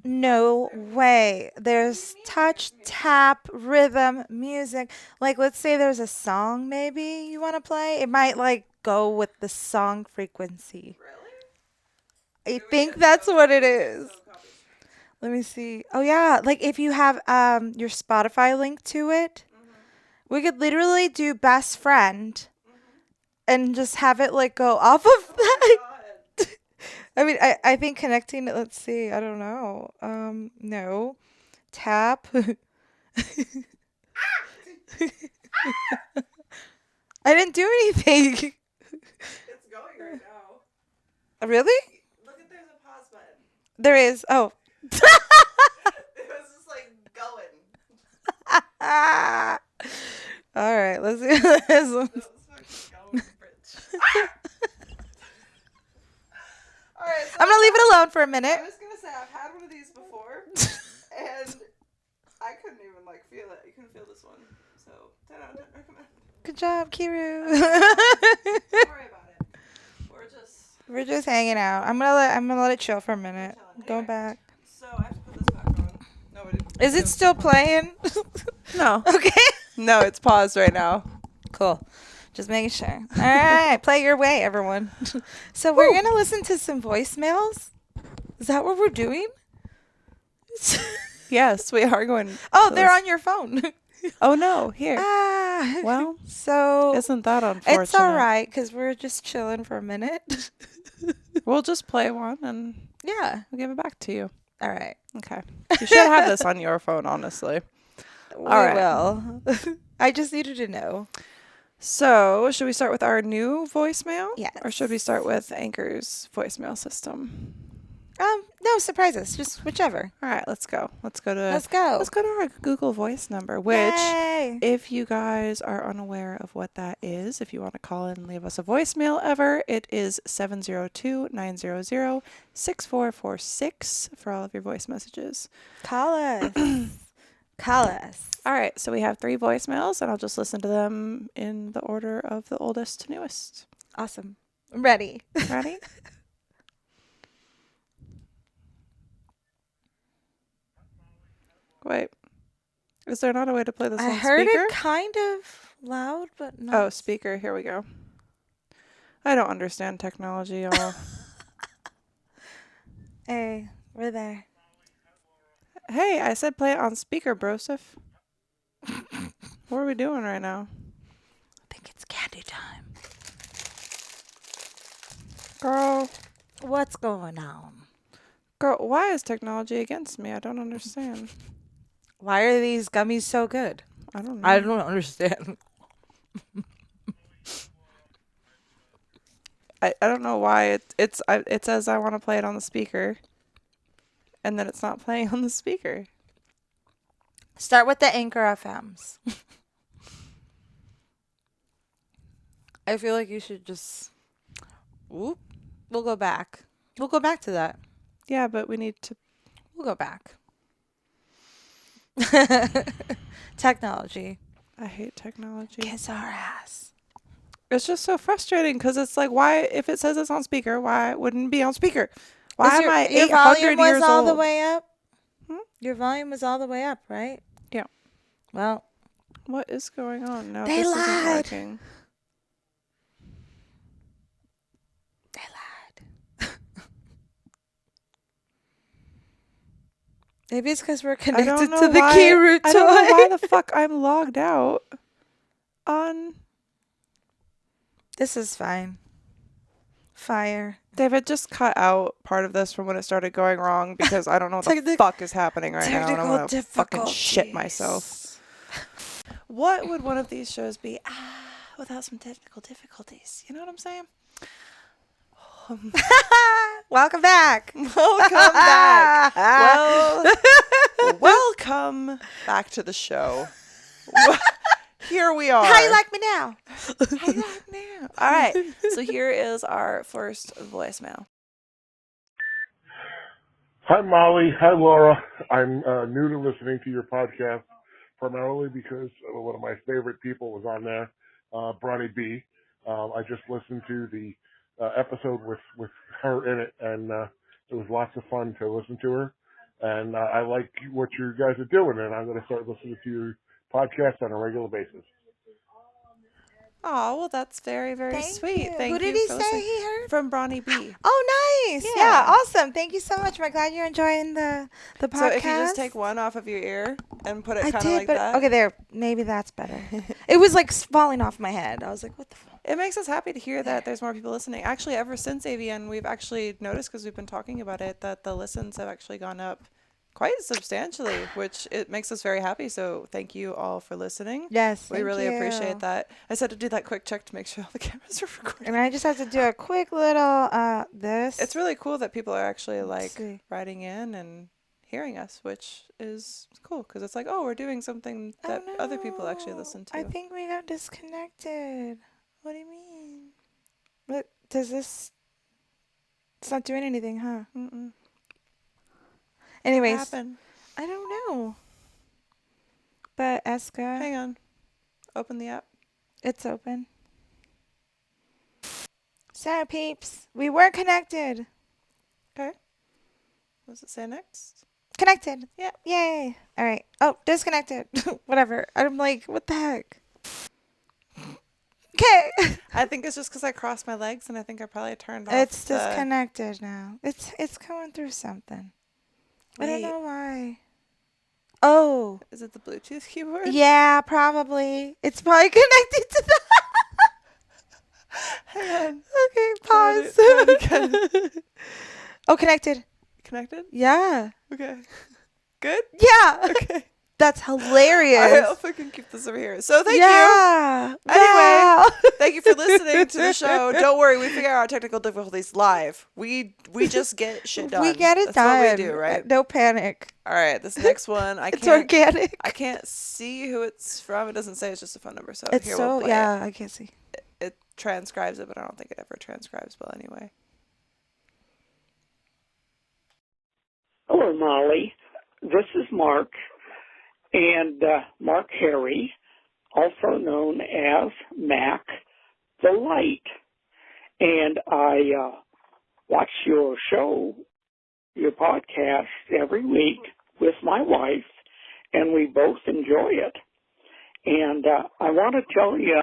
No way. There's touch, tap, rhythm, music. Like, let's say there's a song maybe you want to play. It might like go with the song frequency. Really? I think that's what it is. Let me see. Oh yeah, like if you have your Spotify link to it, we could literally do best friend and just have it like go off of that. I mean, I think connecting it, let's see, I don't know. No. Tap. I didn't do anything. It's going right now. Really? Look at there's a pause button. There is. Oh. It was just like going. All right, let's see this one. All right, so I'm going to leave it alone for a minute. I was gonna say I've had one of these before, and I couldn't even like feel it. You couldn't feel this one, so 10 out of 10 recommend. Good job, Kiru. Don't worry about it. We're just hanging out. I'm gonna let it chill for a minute. Go Anyway. back. So I have to put this back on. Nobody. Is it still playing? No. Okay. No, it's paused right now. Cool. Just making sure. All right, play your way, everyone. So we're gonna listen to some voicemails. Is that what we're doing? Yes, we are going. Oh, to they're listen. on your phone. Oh no, here. Ah. Well, So isn't that unfortunate? it's all right because we're just chilling for a minute. We'll just play one and Yeah. we'll give it back to you. All right. Okay. You should have this on your phone, honestly. We right. will. I just needed to know. So, should we start with our new voicemail? Yes. Or should we start with Anchor's voicemail system? No surprises. Just whichever. All right, let's go. Let's go to our Google Voice number, which Yay. if you guys are unaware of what that is, if you want to call in and leave us a voicemail ever, it is 702-900-6446 for all of your voice messages. Call us. Call us. All right, so we have 3 voicemails, and I'll just listen to them in the order of the oldest to newest. Awesome. I'm ready. Ready? Wait. Is there not a way to play this I on heard speaker? it kind of loud, but not. Oh, speaker. Here we go. I don't understand technology, y'all. Hey, we're there. Hey, I said play it on speaker, brosif. What are we doing right now? I think it's candy time. Girl, What's going on? why is technology against me? I don't understand. Why are these gummies so good? I don't know. I don't understand. I don't know why it says I want to play it on the speaker, and then it's not playing on the speaker. Start with the Anchor FMs. I feel like you should just. Whoop. We'll go back. We'll go back to that. Yeah, but we need to. We'll go back. Technology. I hate technology. Kiss our ass. It's just so frustrating because it's like, why, if it says it's on speaker, why wouldn't it be on speaker? Why am I 800 years all old? the way up? Hmm? Your volume was all the way up, right? Yeah. Well, what is going on? No, they this lied. isn't working. They lied. Maybe it's because we're connected to the key root toy. I don't know why the fuck I'm logged out on. This is fine. Fire. David, just cut out part of this from when it started going wrong because I don't know what the fuck is happening right now. And I'm going to fucking shit myself. What would one of these shows be without some technical difficulties? You know what I'm saying? Welcome back. Welcome back. Well, welcome back to the show. Here we are. How you like me now? How you like me now? All right. So here is our first voicemail. Hi, Molly. Hi, Laura. I'm new to listening to your podcast, primarily because one of my favorite people was on there, Bronny B. I just listened to the episode with her in it, and it was lots of fun to listen to her. And I like what you guys are doing, and I'm going to start listening to your podcast on a regular basis. Oh, well, that's very, very sweet. You. Thank Who did you he for say listening. he heard? From Bronny B. Oh, nice. Yeah, awesome. Thank you so much. I'm glad you're enjoying the podcast. So if you just take one off of your ear and put it kind of like that. Okay, there. Maybe that's better. It was like falling off my head. I was like, what the fuck? It makes us happy to hear that there's more people listening. Actually, ever since AVN, we've actually noticed, because we've been talking about it, that the listens have actually gone up quite substantially, which it makes us very happy. So thank you all for listening. Yes, we really appreciate that. I just had to do that quick check to make sure all the cameras are recording. And I just have to do a quick little this. It's really cool that people are actually writing in and hearing us, which is cool, because it's like, oh, we're doing something that other people actually listen to. I think we got disconnected. What do you mean? What does this? It's not doing anything, huh? Mm-mm. Anyways, what happened? I don't know. But Eska, hang on. Open the app. It's open. So peeps, we were connected. Okay. What does it say next? Connected. Yep. Yay. All right. Oh, disconnected. Whatever. I'm like, what the heck? Okay. I think it's just because I crossed my legs, and I think I probably turned off. It's disconnected now. It's going through something. Wait. I don't know why. Oh. Is it the Bluetooth keyboard? Yeah, probably. It's probably connected to that. Hang on. Okay, pause. Oh, connected. Connected? Yeah. Okay. Good? Yeah. Okay. That's hilarious. All right, I'll fucking keep this over here. So thank you. Wow. Anyway, thank you for listening to the show. Don't worry, we figure out technical difficulties live. We just get shit done. We get it That's done. What we do, right? No panic. All right, this next one, It's organic. I can't see who it's from. It doesn't say. It's just a phone number. So It's here so we'll play yeah. I can't see. It transcribes it, but I don't think it ever transcribes well anyway. Hello, Molly. This is Mark, and Mark Harry, also known as Mac the Light. And I watch your show, your podcast, every week with my wife, and we both enjoy it. And I want to tell you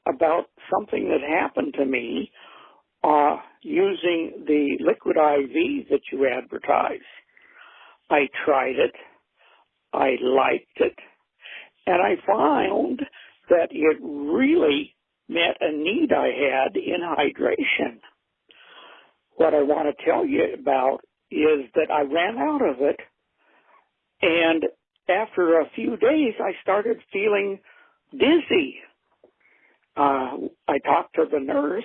about something that happened to me using the liquid IV that you advertise. I tried it, I liked it, and I found that it really met a need I had in hydration. What I want to tell you about is that I ran out of it, and after a few days, I started feeling dizzy. I talked to the nurse,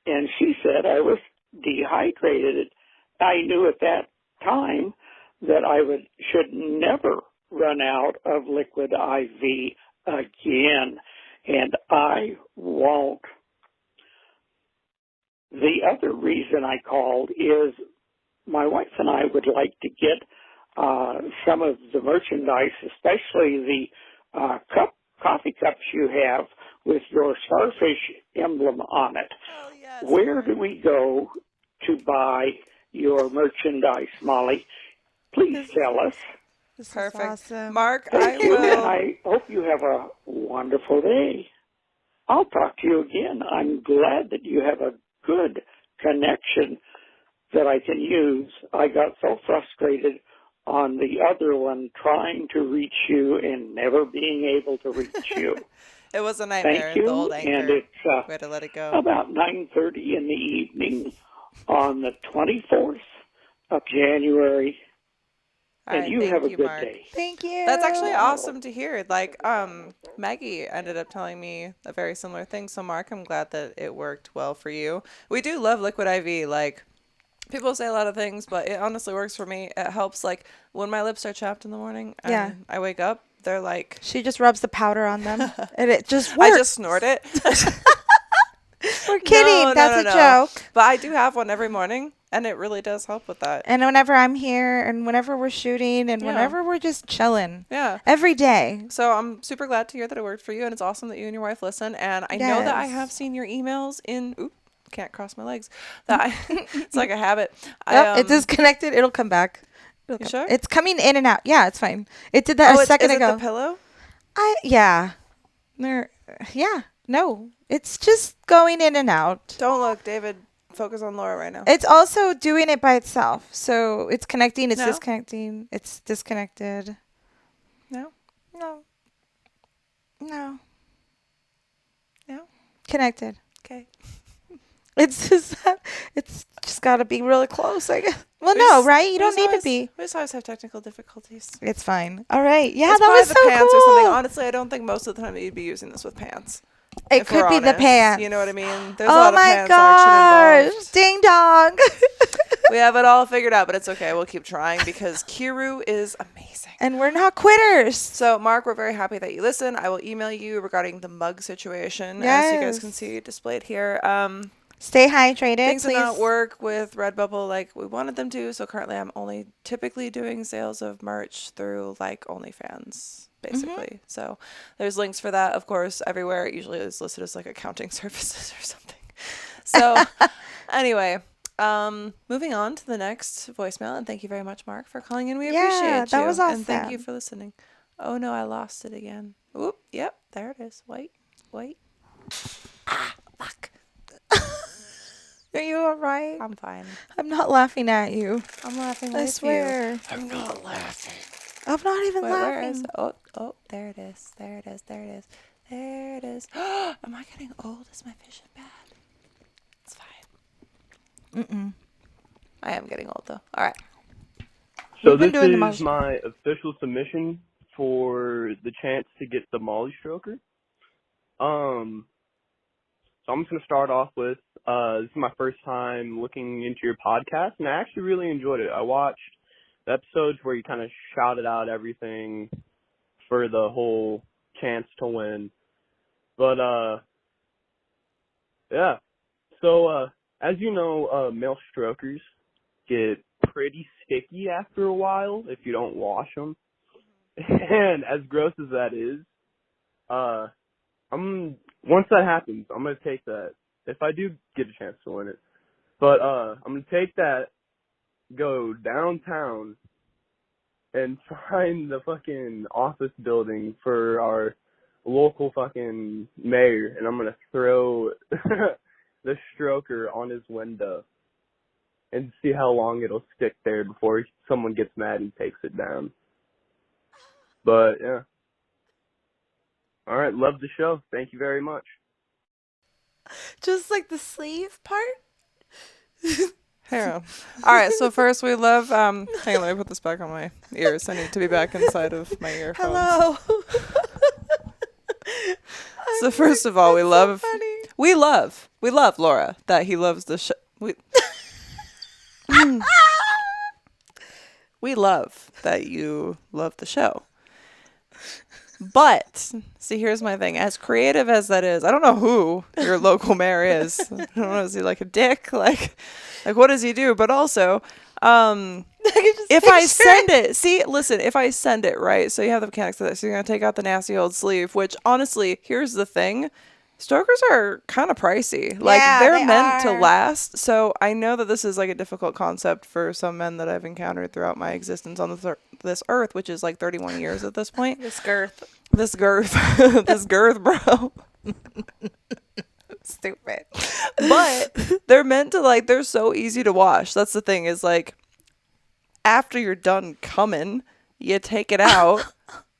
and she said I was dehydrated. I knew at that time that I should never run out of liquid IV again, and I won't. The other reason I called is my wife and I would like to get some of the merchandise, especially the coffee cups you have with your starfish emblem on it. Oh, yes. Where do we go to buy your merchandise, Molly? Please tell us. This is Perfect. awesome. Mark, Thank I you, and will. I hope you have a wonderful day. I'll talk to you again. I'm glad that you have a good connection that I can use. I got so frustrated on the other one trying to reach you and never being able to reach you. It was a nightmare. Thank The old you, anchor. and it's We had to let it go. about 9:30 in the evening on the 24th of January, All and right, you thank have a you, good Mark. day. Thank you. That's actually awesome to hear. Like, Maggie ended up telling me a very similar thing. So, Mark, I'm glad that it worked well for you. We do love liquid IV. Like, people say a lot of things, but it honestly works for me. It helps. Like, when my lips are chapped in the morning and Yeah. I wake up, they're like, She just rubs the powder on them, and it just I works. just snort it. We're kidding. No, That's no, a no. joke. But I do have one every morning, and it really does help with that. And whenever I'm here, and whenever we're shooting, and Yeah. whenever we're just chilling, Yeah. every day. So I'm super glad to hear that it worked for you, and it's awesome that you and your wife listen. And I know that I Yes. have seen your emails in. Oop, can't cross my legs. It's like a habit. Yep, it's disconnected. It'll come back. It'll You come- sure? It's coming in and out. Yeah, it's fine. It did that a second is ago. it the pillow? Yeah. Yeah. No. It's just going in and out. Don't look, David. Focus on Laura right now. It's also doing it by itself. So it's connecting, it's No. disconnecting, it's disconnected. No. No. No. No. Connected. Okay. It's just got to be really close, I guess. Well, We no, just- right? You we don't just need to always- be. We just always have technical difficulties. It's fine. All right. Yeah, It's that probably was the so pants cool. or something. Honestly, I don't think most of the time that you'd be using this with pants. It if could we're be the honest. pants. You know what I mean? There's a Oh lot of my pants action gosh. involved. Ding dong. We have it all figured out, but it's okay. We'll keep trying because Kiru is amazing. And we're not quitters. So, Mark, we're very happy that you listen. I will email you regarding the mug situation, as you guys can Yes. see displayed here. Stay hydrated, Things please. did not work with Redbubble like we wanted them to, so currently I'm only typically doing sales of merch through like OnlyFans, basically. So there's links for that, of course, everywhere. It usually is listed as like accounting services or something. So anyway, moving on to the next voicemail, and thank you very much, Mark, for calling in. We appreciate you. that was And thank you awesome. for listening. Oh no, I lost it again. Oop, yep, there it is. Wait. Fuck. Are you all right? I'm fine. I'm not laughing at you. I'm laughing with I you. swear. I'm not laughing. I'm not even Wait, where is laughing. it? Oh, there it is. There it is. There it is. There it is. Am I getting old? Is my vision bad? It's fine. Mm-mm. I am getting old, though. All right. So We've been this doing the is most. my official submission for the chance to get the Molly Stroker. So I'm just going to start off with, this is my first time looking into your podcast, and I actually really enjoyed it. I watched the episodes where you kind of shouted out everything for the whole chance to win. But, yeah. So, as you know, male strokers get pretty sticky after a while if you don't wash them. And as gross as that is, once that happens, I'm gonna take that if I do get a chance to win it. But I'm gonna take that, go downtown, and find the fucking office building for our local fucking mayor, and I'm gonna throw the stroker on his window and see how long it'll stick there before someone gets mad and takes it down. But yeah. All right, love the show. Thank you very much. Just like the sleeve part. Here. All right, so first we love hang on, let me put this back on my ears. I need to be back inside of my earphones. Hello. So first of all, we love Laura that he loves the show. We love that you love the show. But see, here's my thing. As creative as that is, I don't know who your local mayor is. I don't know, is he like a dick? Like what does he do? But also, if I send it, if I send it, right, so you have the mechanics of this, so you're going to take out the nasty old sleeve, which honestly, here's the thing. Strokers are kind of pricey. Like, Yeah, they're they meant to are. last. So I know that this is like a difficult concept for some men that I've encountered throughout my existence on this earth, which is like 31 years at this point. This girth. This girth, this girth, bro. Stupid. But they're meant to, like, they're so easy to wash. That's the thing, is like, after you're done coming, you take it out,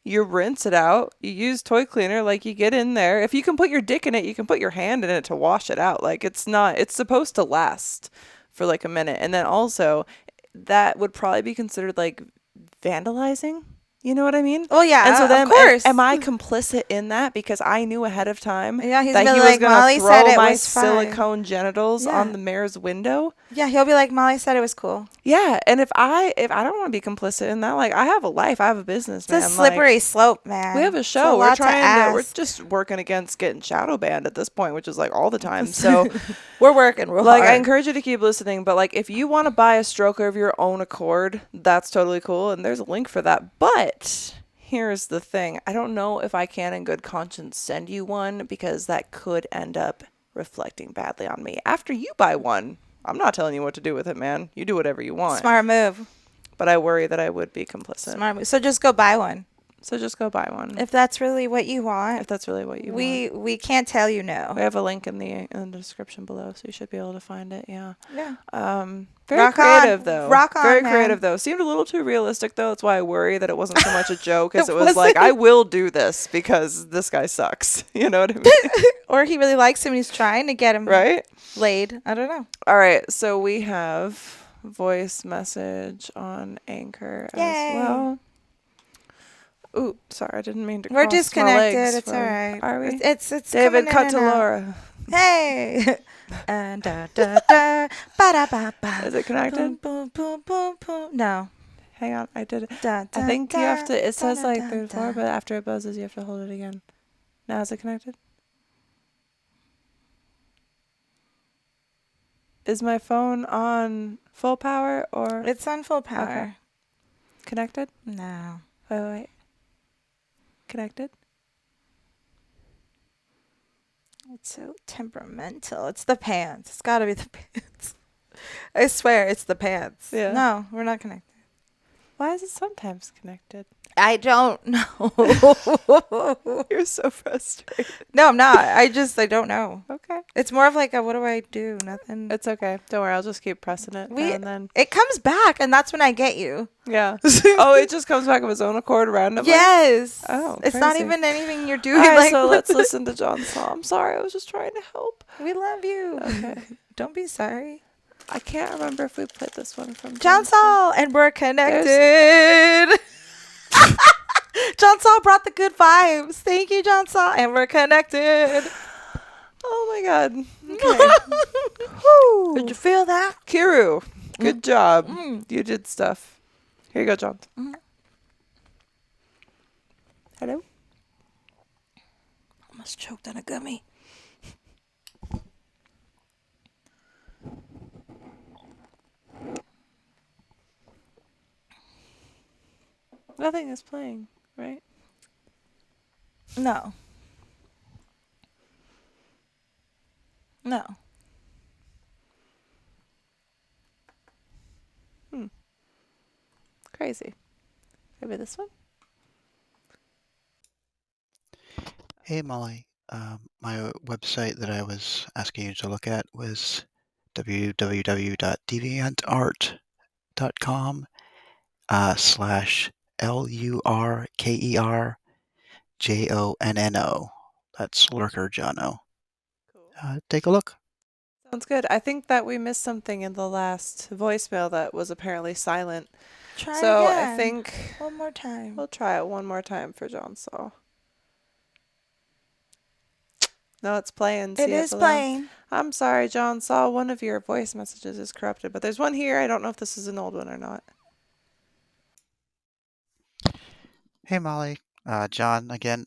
you rinse it out, you use toy cleaner, like, you get in there. If you can put your dick in it, you can put your hand in it to wash it out. Like, it's supposed to last for like a minute. And then also, that would probably be considered like vandalizing. You know what I mean? Oh yeah, And so then, of course. am I complicit in that because I knew ahead of time Yeah, he's that gonna he be was like, going Molly to said throw it my was fine. silicone genitals Yeah. on the mayor's window? Yeah, he'll be like, Molly said it was cool. Yeah, and if I don't want to be complicit in that, like, I have a life, I have a business, It's man. a slippery Like, slope, man. we have a It's show. lot We're to trying to we're ask. just working against getting shadow banned at this point, which is like all the time. So We're working real like, hard. I encourage you to keep listening, but like, if you want to buy a stroker of your own accord, that's totally cool, and there's a link for that. But here's the thing. I don't know if I can in good conscience send you one, because that could end up reflecting badly on me. After you buy one, I'm not telling you what to do with it, man. You do whatever you want. Smart move. But I worry that I would be complicit. Smart move. So just go buy one. So just go buy one. If that's really what you want. If that's really what you want. We can't tell you no. We have a link in the description below, so you should be able to find it. Yeah. Yeah. Very Rock creative on. though. Rock on, Very man. creative though. Seemed a little too realistic though. That's why I worry that it wasn't so much a joke as It it was like, wasn't. I will do this because this guy sucks. You know what I mean? Or he really likes him and he's trying to get him Right? laid. I don't know. All right. So we have voice message on Anchor Yay. as well. Ooh, sorry, I didn't mean to. We're cross my disconnected. legs It's for- all right. Are we? It's David, coming cut in to and out. Laura. Hey. And da da da ba da ba ba. Is it connected? Boom boom boom boom boom. No. Hang on, I did it. Da, I da, think you have to. da, It says da, like da, there's da. more, but after it buzzes, you have to hold it again. Now is it connected? Is my phone on full power or It's on full power. connected? No. Wait. Connected? It's so temperamental. It's the pants. It's got to be the pants. I swear it's the pants. Yeah. No, we're not connected. Why is it sometimes connected? I don't know. You're so frustrated. No, I'm not. I don't know. Okay. It's more of like a, what do I do? Nothing. It's okay. Don't worry. I'll just keep pressing it. And then. It comes back, and that's when I get you. Yeah. Oh, it just comes back of its own accord randomly? Yes. Oh, it's not crazy. even anything you're doing. All right, like, so let's listen to John's song. I'm sorry. I was just trying to help. We love you. Okay. Don't be sorry. I can't remember if we played this one from John Saul, and we're connected. John Saul brought the good vibes. Thank you, John Saul, and we're connected. Oh my god. Okay. Whew. Did you feel that? Kiru, good job. You did stuff. Here you go, John. Hello? Almost choked on a gummy. Nothing is playing, right? No. No. Crazy. Maybe this one. Hey Molly, my website that I was asking you to look at was www.deviantart.com /LURKERJONO. That's Lurker Jono. Take a look. Sounds good. I think that we missed something in the last voicemail that was apparently silent. Try So again. I think one more time. we'll try it one more time for John Saul. No, it's playing. It is playing. I'm sorry, John Saul. One of your voice messages is corrupted, but there's one here. I don't know if this is an old one or not. Hey Molly, John again.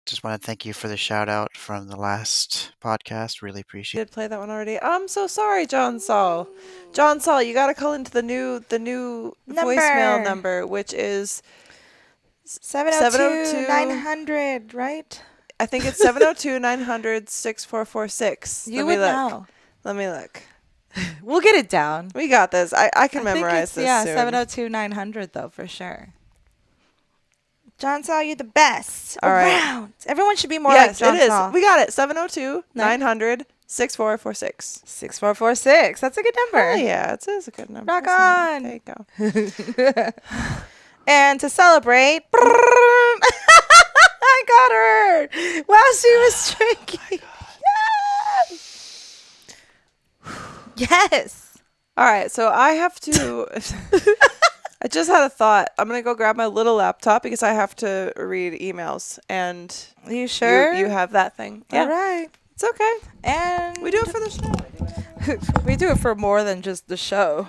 Just want to thank you for the shout out from the last podcast. Really appreciate it. Did play that one already. I'm so sorry, John Saul. John Saul, you got to call into the new voicemail number, which is 702-900, right? I think it's 702-900-6446. You would know. Let me look. We'll get it down. We got this. I can memorize this yeah, soon. 702-900 though, for sure. John Saul, you're the best All right. around. Everyone should be more like John it is. Saul. We got it. 702-900-6446. 6446. That's a good number. Oh, yeah, it is a good number. Rock on. There you go. And to celebrate, I got her while she was drinking. Yes. All right, so I have to. I just had a thought. I'm gonna go grab my little laptop because I have to read emails. And you sure? You have that thing. Yeah. All right. It's okay. And we do it for the show. We do it for more than just the show.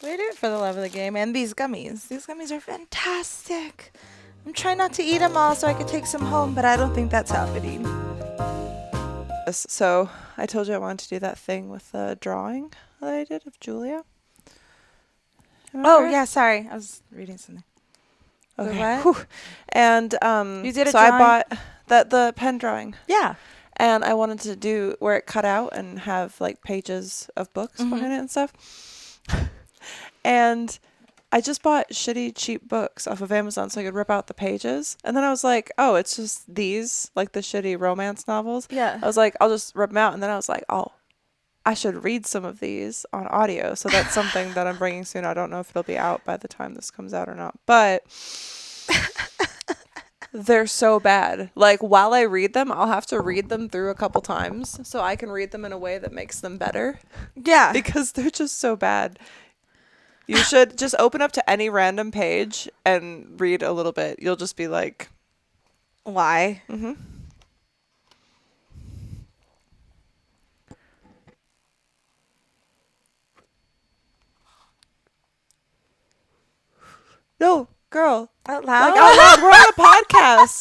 We do it for the love of the game and these gummies. These gummies are fantastic. I'm trying not to eat them all so I could take some home, but I don't think that's happening. So I told you I wanted to do that thing with the drawing that I did of Julia. Remember? Oh yeah, sorry. I was reading something. Okay. What? And you did a so drawing? I bought the pen drawing. Yeah. And I wanted to do where it cut out and have like pages of books behind it and stuff. And I just bought shitty cheap books off of Amazon so I could rip out the pages. And then I was like, oh, it's just these, like the shitty romance novels. Yeah. I was like, I'll just rip them out. And then I was like, oh, I should read some of these on audio. So that's something that I'm bringing soon. I don't know if it'll be out by the time this comes out or not. But they're so bad. Like, while I read them, I'll have to read them through a couple times so I can read them in a way that makes them better. Yeah. Because they're just so bad. You should just open up to any random page and read a little bit. You'll just be like, why? Mm-hmm. No, girl. Out loud? Like, out loud. We're on a podcast.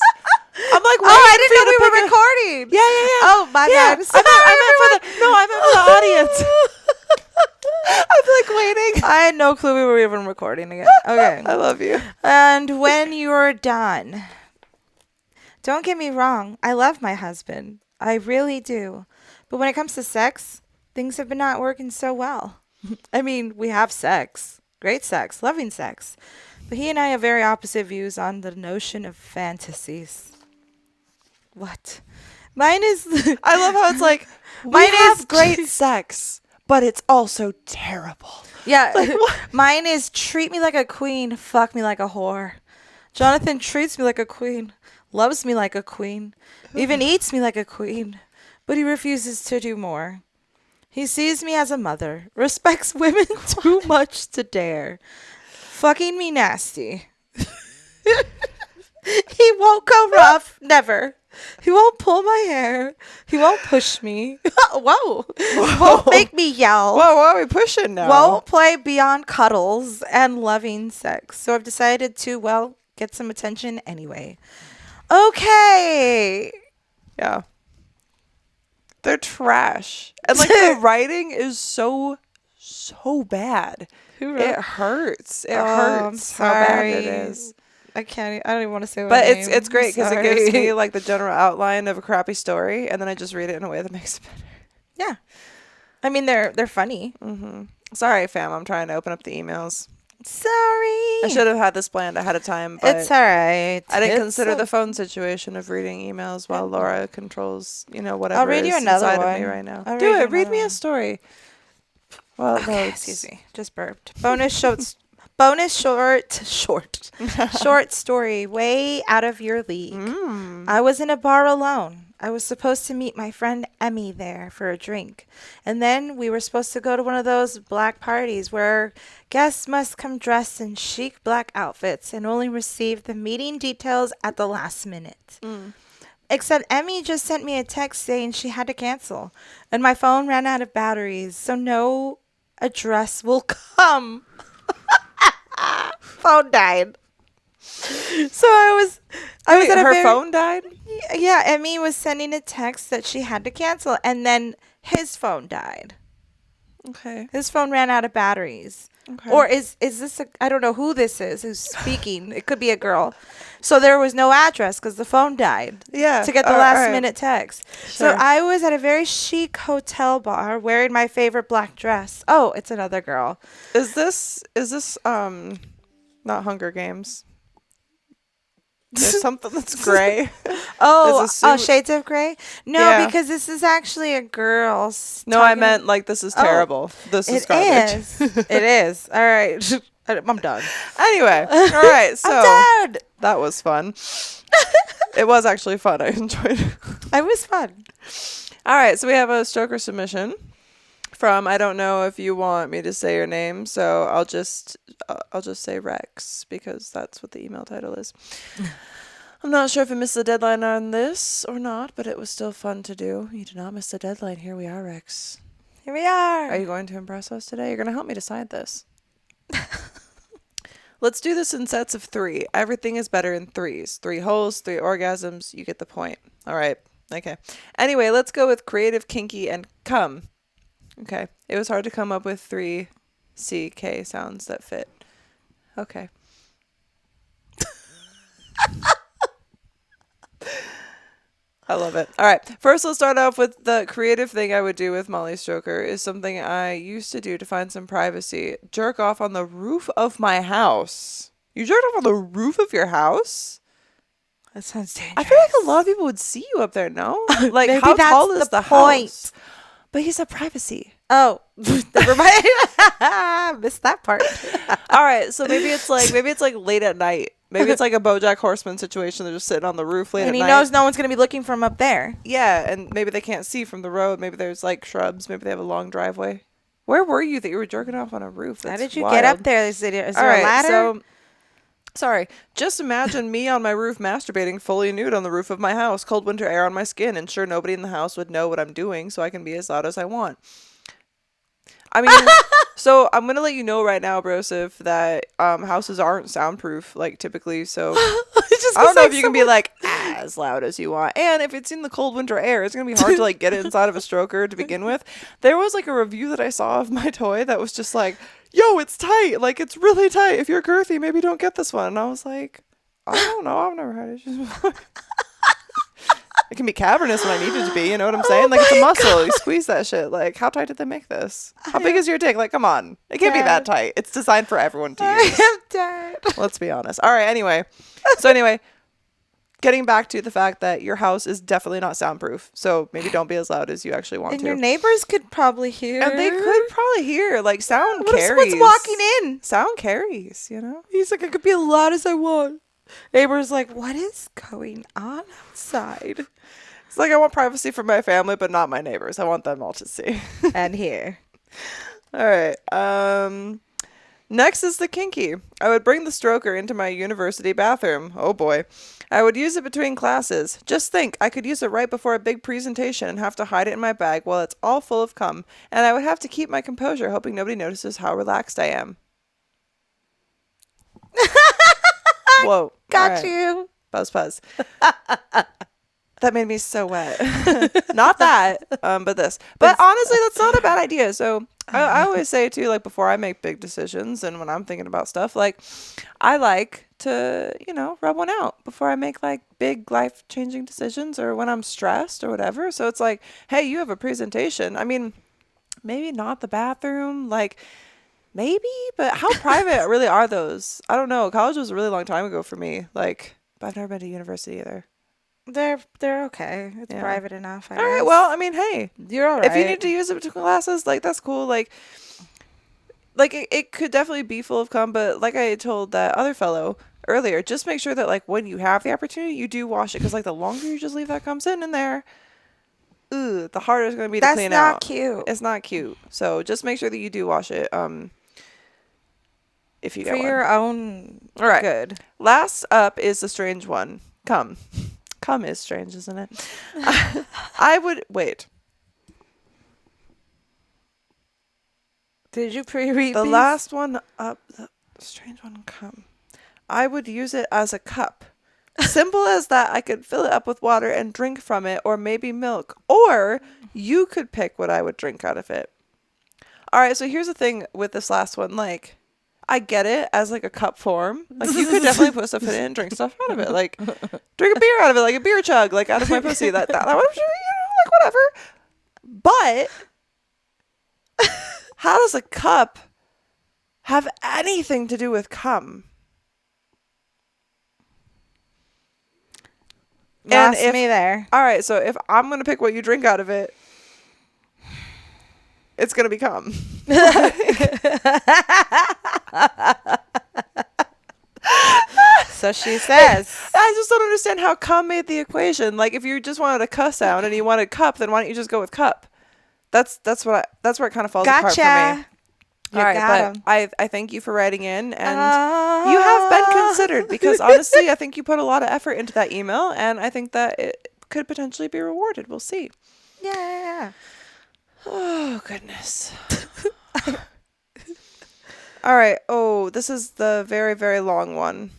I'm like, oh, I didn't know we were recording. Yeah. Oh, my bad. Sorry, I meant for the audience. I'm like waiting. I had no clue we were even recording again. Okay. I love you. And when you're done, don't get me wrong. I love my husband. I really do. But when it comes to sex, things have been not working so well. I mean, we have sex. Great sex. Loving sex. But he and I have very opposite views on the notion of fantasies. What? Mine is... I love how it's like, mine have is great sex, but it's also terrible. Yeah. Like, mine is treat me like a queen, fuck me like a whore. Jonathan treats me like a queen, loves me like a queen, even eats me like a queen, but he refuses to do more. He sees me as a mother, respects women too much to dare, fucking me nasty. He won't go rough, never. He won't pull my hair. He won't push me. Whoa. Won't make me yell. Whoa, what are we pushing now? Won't play beyond cuddles and loving sex. So I've decided to, well, get some attention anyway. Okay. Yeah. They're trash. And like the writing is so bad. It hurts. It hurts how bad it is. I don't even want to say what But name. it's great because it gives me like the general outline of a crappy story, and then I just read it in a way that makes it better. Yeah. I mean, they're funny. Mm-hmm. Sorry, fam. I'm trying to open up the emails. Sorry. I should have had this planned ahead of time, but It's all right. I didn't It's consider the okay. phone situation of reading emails while Laura controls, I'll whatever read is you another inside one. of me right now. I'll Do read you it. Read another me a one. story. Well, Okay, excuse me. Just burped. Bonus short story. Way out of your league. I was in a bar alone. I was supposed to meet my friend Emmy there for a drink. And then we were supposed to go to one of those black parties where guests must come dressed in chic black outfits and only receive the meeting details at the last minute. Except Emmy just sent me a text saying she had to cancel. And my phone ran out of batteries, so no address will come. Phone died. So I was Wait, at a her very, phone died? yeah, Emmy was sending a text that she had to cancel, and then his phone died. Okay. His phone ran out of batteries. Okay. Or is this I don't know who this is who's speaking. It could be a girl. So there was no address because the phone died. Yeah. To get the all last right. minute text. So Sure. I was at a very chic hotel bar wearing my favorite black dress. Oh, it's another girl. Is this not Hunger Games? There's something that's gray. Oh, Is a suit- Shades of Grey? No, Yeah. because this is actually a girl. No, I meant like this is terrible. This is It garbage. is. It is. All right. I'm done. Anyway, all right. So I'm done. that was fun. It was actually fun. I enjoyed it. It was fun. All right, so we have a stroker submission from, I don't know if you want me to say your name, so I'll just say Rex because that's what the email title is. I'm not sure if I missed the deadline on this or not, but it was still fun to do. You did not miss the deadline. Here we are, Rex. Here we are. Are you going to impress us today? You're going to help me decide this. Let's do this in sets of 3. Everything is better in 3s. 3 holes, 3 orgasms. You get the point. All right. Okay. Anyway, let's go with creative, kinky, and come. Okay. It was hard to come up with 3 CK sounds that fit. Okay. I love it. All right. First, let's start off with the creative thing I would do with Molly Stroker is something I used to do to find some privacy. Jerk off on the roof of my house. You jerked off on the roof of your house? That sounds dangerous. I feel like a lot of people would see you up there, no? Like, Maybe how that's tall is the point. house? But he said privacy. Oh, never mind. Missed that part. All right, so maybe it's like late at night. Maybe it's like a BoJack Horseman situation. They're just sitting on the roof late at And he night. knows no one's going to be looking for him up there. Yeah, and maybe they can't see from the road. Maybe there's like shrubs. Maybe they have a long driveway. Where were you that you were jerking off on a roof? How That's did you wild. get up there? Is there All a right, ladder? so sorry. Just imagine me on my roof masturbating fully nude on the roof of my house, cold winter air on my skin, and sure nobody in the house would know what I'm doing, so I can be as loud as I want. I mean, so I'm gonna let you know right now, Broseph, that houses aren't soundproof like typically. So I don't know if you can be like as loud as you want, and if it's in the cold winter air, it's gonna be hard to like get it inside of a stroker to begin with. There was like a review that I saw of my toy that was just like, "Yo, it's tight, like it's really tight. If you're girthy, maybe don't get this one." And I was like, I don't know, I've never had issues before. It can be cavernous when I need it to be, you know what I'm saying? Like, it's a muscle. You squeeze that shit. Like, how tight did they make this? How big is your dick? Like, come on. It can't be that tight. It's designed for everyone to use. I'm dead. Let's be honest. All right, anyway. So, anyway, getting back to the fact that your house is definitely not soundproof. So, maybe don't be as loud as you actually want And to. your neighbors could probably hear. And they could probably hear. Like, sound What if carries. someone's walking in? Sound carries, you know? He's like, I could be as loud as I want. Neighbor's like, what is going on outside? It's like I want privacy for my family, but not my neighbors. I want them all to see. And here. All right. Next is the kinky. I would bring the stroker into my university bathroom. Oh boy. I would use it between classes. Just think, I could use it right before a big presentation and have to hide it in my bag while it's all full of cum. And I would have to keep my composure, hoping nobody notices how relaxed I am. Whoa. Got All right. you. Buzz. That made me so wet. Not that, but this. But honestly, that's not a bad idea. So I always say too, like before I make big decisions and when I'm thinking about stuff, like I like to, rub one out before I make like big life-changing decisions or when I'm stressed or whatever. So it's like, hey, you have a presentation. I mean, maybe not the bathroom, like Maybe, but how private really are those? I don't know. College was a really long time ago for me. Like, but I've never been to university either. They're okay. It's Yeah. private enough, I All right. guess. Well, I mean, hey, You're all right. if you need to use it between classes, like that's cool. Like it could definitely be full of cum, but like I told that other fellow earlier, just make sure that like when you have the opportunity, you do wash it, because like the longer you just leave that cum sitting in there, the harder it's going to be to clean out. That's not cute. It's not cute. So just make sure that you do wash it. If you For get one. your own All right. good. Last up is the strange one. Cum. Cum is strange, isn't it? I would wait. Did you pre-read The these? last one up, the strange one, cum. I would use it as a cup. Simple as that. I could fill it up with water and drink from it, or maybe milk. Or you could pick what I would drink out of it. All right, so here's the thing with this last one. Like, I get it as like a cup form. Like, you could definitely put stuff in it and drink stuff out of it. Like, drink a beer out of it, like a beer chug, like out of my pussy. That would, like whatever. But how does a cup have anything to do with cum? Lost if, me there. All right, so if I'm going to pick what you drink out of it, it's going to be cum. So she says. I just don't understand how cum made the equation. Like, if you just wanted a cuss sound and you wanted cup, then why don't you just go with cup? That's where it kind of falls apart for me. Gotcha. You All right, got but I thank you for writing in, and you have been considered, because honestly, I think you put a lot of effort into that email, and I think that it could potentially be rewarded. We'll see. Yeah. Oh, goodness. All right. Oh, this is the very, very long one.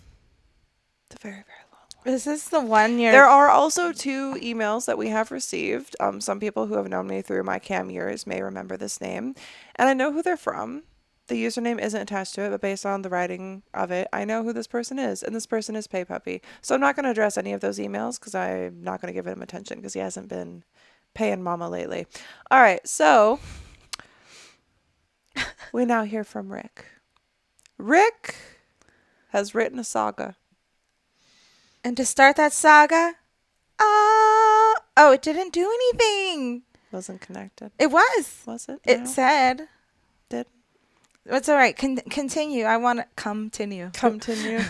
The very, very long one. Is this the one you're... There are also 2 emails that we have received. Some people who have known me through my cam years may remember this name, and I know who they're from. The username isn't attached to it, but based on the writing of it, I know who this person is, and this person is Pay Puppy. So I'm not going to address any of those emails, because I'm not going to give him attention, because he hasn't been paying mama lately. All right, so we now hear from Rick. Rick has written a saga. And to start that saga... it didn't do anything. Wasn't connected. It was. Was it? It No. said... Did. It's all right. Continue. I want to continue. Continue.